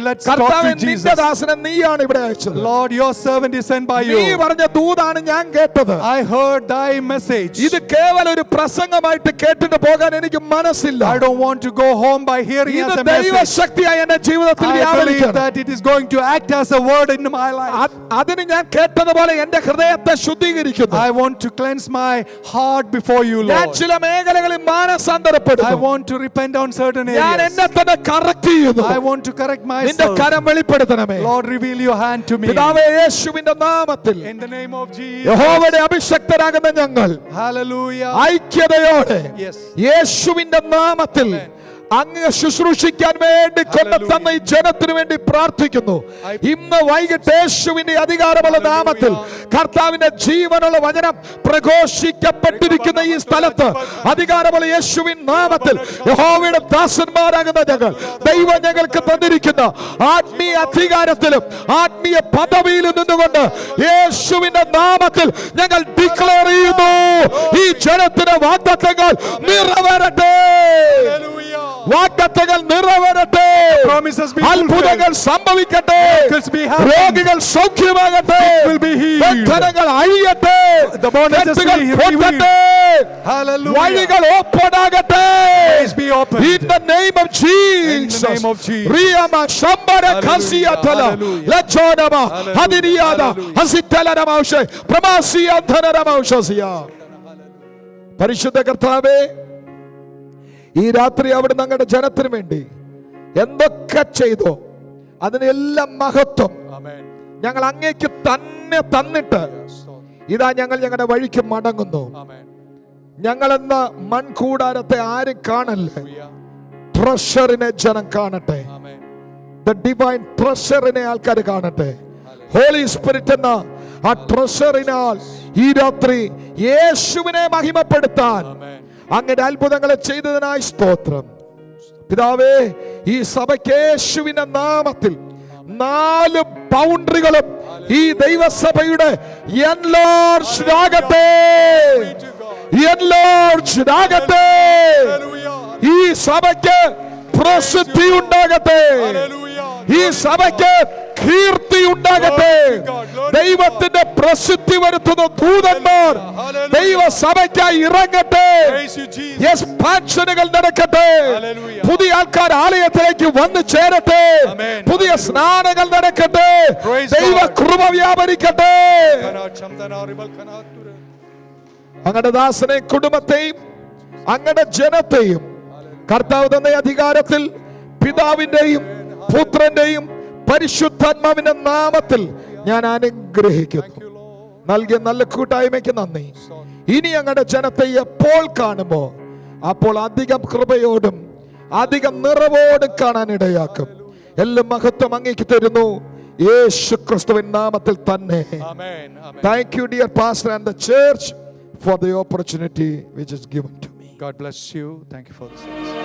Let's talk കർത്താവേ, to Jesus. നിന്റെ ദാസനെ നീയാണ് ഇവിടെ അയച്ചത്. Lord, your servant is sent by നീ you. പറഞ്ഞ ദൂതാണ് ഞാൻ കേട്ടത്. I heard thy message. ഇത് കേവലം ഒരു പ്രസംഗമായിട്ട് കേട്ടിട്ട് പോകാൻ എനിക്ക് മനസ്സില്ല. I don't want to go home by hearing ഇത് as a message. ദൈവശക്തിയായി എന്റെ ജീവിതത്തിൽ I believe വ്യാപരിക്കണം. that it is going to act as a word in my life. അതിന് ഞാൻ കേട്ടതുപോലെ എന്റെ ഹൃദയത്തെ ശുദ്ധീകരിക്കുന്നു. I want to cleanse my heart before you, ഞാൻ Lord. ചില മേഖലകളിൽ I മാനസാന്തരപ്പെടുന്നു. want to repent on certain ഞാൻ areas. എന്നെ തന്നെ കറക്റ്റ് ചെയ്യുന്നു. I want to correct നിന്റെ myself. കരം വെളിപ്പെടുത്തണമേ. Lord, reveal your hand to me. പിതാവേ, യേശുവിന്റെ നാമത്തിൽ In the name of Jesus. യഹോവയുടെ അഭിഷക്തരാകുന്ന ഞങ്ങൾ Hallelujah. ഐക്യതയോടെ Yes. യേശുവിന്റെ നാമത്തിൽ അങ്ങ് ശുശ്രൂഷിക്കാൻ വേണ്ടി കൊണ്ടെത്തന്ന ഈ ജനത്തിനു വേണ്ടി പ്രാർത്ഥിക്കുന്നു. ഇന്ന് വൈകിട്ട് യേശുവിന്റെ അധികാരമുള്ള നാമത്തിൽ കർത്താവിന്റെ ജീവനുള്ള വചനം പ്രഘോഷിക്കപ്പെട്ടിരിക്കുന്ന ഈ സ്ഥലത്ത് അധികാരമുള്ള യേശുവിൻ നാമത്തിൽ യഹോവയുടെ ദാസന്മാരാകുന്ന ഞങ്ങൾ ദൈവം ഞങ്ങൾക്ക് തന്നിരിക്കുന്ന ആത്മീയ അധികാരത്തിലും ആത്മീയ പദവിയിലും നിന്നുകൊണ്ട് യേശുവിന്റെ നാമത്തിൽ ഞങ്ങൾ ഡിക്ലെയർ ചെയ്യുന്നു, ഈ ജനത്തിന്റെ വാഗ്ദത്തങ്ങൾ നിറവേറട്ടെ. Hallelujah. വാഗ്ദത്തങ്ങൾ നിറവേറട്ടെ. Promises be അത്ഭുതങ്ങൾ fulfilled. സംഭവിക്കട്ടെ. Miracles be happening. രോഗികൾ സൗഖ്യമാകട്ടെ. will be healed. ബന്ധനങ്ങൾ അഴിയട്ടെ. The bondages കെട്ടുകൾ be പൊട്ടട്ടെ. Hallelujah. വഴികൾ ഓപ്പൺ ആകട്ടെ. Ways be opened. In the name of Jesus. In the name of Jesus. Riyama shambara Hallelujah. kasiyatala. Hallelujah. Lachonama Hallelujah. hadiriyada Hallelujah. hasitalaramaushe pramasiyantharamaushasiya. പരിശുദ്ധ കർത്താവേ, ഈ രാത്രി അവിടെ ഞങ്ങളുടെ ജനത്തിന് വേണ്ടി എന്തൊക്കെ ചെയ്തോ അതിനെല്ലാം മഹത്വം Amen. ഞങ്ങൾ അങ്ങേക്ക് തന്നെ തന്നിട്ട് ഇതാ ഞങ്ങൾ ഞങ്ങളുടെ വഴിക്ക് മടങ്ങുന്നു. Amen. ഞങ്ങളെന്ന മൺകൂടാരത്തെ ആരും കാണല്ലേ. Hallelujah. ട്രഷറിനെ ജനം കാണട്ടെ. Amen. ദ ഡിവൈൻ ട്രഷറിനെ ആൾക്കാർ കാണട്ടെ. ഹോളി സ്പിരിറ്റ് എന്ന ആ ട്രഷറിനാൽ ഈ രാത്രി യേശുവിനെ മഹിമപ്പെടുത്താൻ Amen. അങ്ങയുടെ അത്ഭുതങ്ങളെ ചെയ്തതിനായി സ്തോത്രം. പിതാവേ, ഈ സഭയ്ക്ക് യേശുവിന്റെ നാമത്തിൽ 4 ബൗണ്ടറികളും ഈ ദൈവസഭയുടെ എൻലാർജ്ഡ് ആകട്ടെ. എൻലാർജ്ഡ് ആകട്ടെ. ഈ സഭയ്ക്ക് പ്രസിദ്ധി ഉണ്ടാകട്ടെ. ഈ സഭയ്ക്ക് കീർത്തി ഉണ്ടാകട്ടെ. ദൈവത്തിന്റെ പ്രസിദ്ധി വരുത്തുന്ന ദൂതന്മാർ ദൈവസഭയ്ക്കായി ഇറങ്ങട്ടെ. എക്സ്പാൻഷനുകൾ നടക്കട്ടെ. പുതിയ ആൾക്കാർ ആലയത്തിലേക്ക് വന്നു ചേരട്ടെ. പുതിയ സ്നാനങ്ങൾ നടക്കട്ടെ. ദൈവ കൃപ വ്യാപരിക്കട്ടെ. അങ്ങയുടെ ദാസനെയും കുടുംബത്തെയും അങ്ങയുടെ ജനത്തെയും കർത്താവ് തന്ന അധികാരത്തിൽ പിതാവിന്റെയും പുത്രന്റെയും പരിശുദ്ധാത്മാവിന്റെ നാമത്തിൽ ഞാൻ അനുഗ്രഹിക്കുന്നു. നൽകിയ നല്ല കൂട്ടായ്മയ്ക്ക് നന്ദി. ഇനി ഞങ്ങളുടെ ജനത്തെ എപ്പോൾ കാണുമോ അപ്പോൾ അധികം കൃപയോടും അധികം നിറവോടും കാണാൻ ഇടയാക്കും. എല്ലാ മഹത്വം അങ്ങേക്ക് തരുന്നു യേശു ക്രിസ്തുവിൻ നാമത്തിൽ തന്നെ. Thank you, dear pastor and the church, for the opportunity which is given to me. God bless you. Thank you for the service.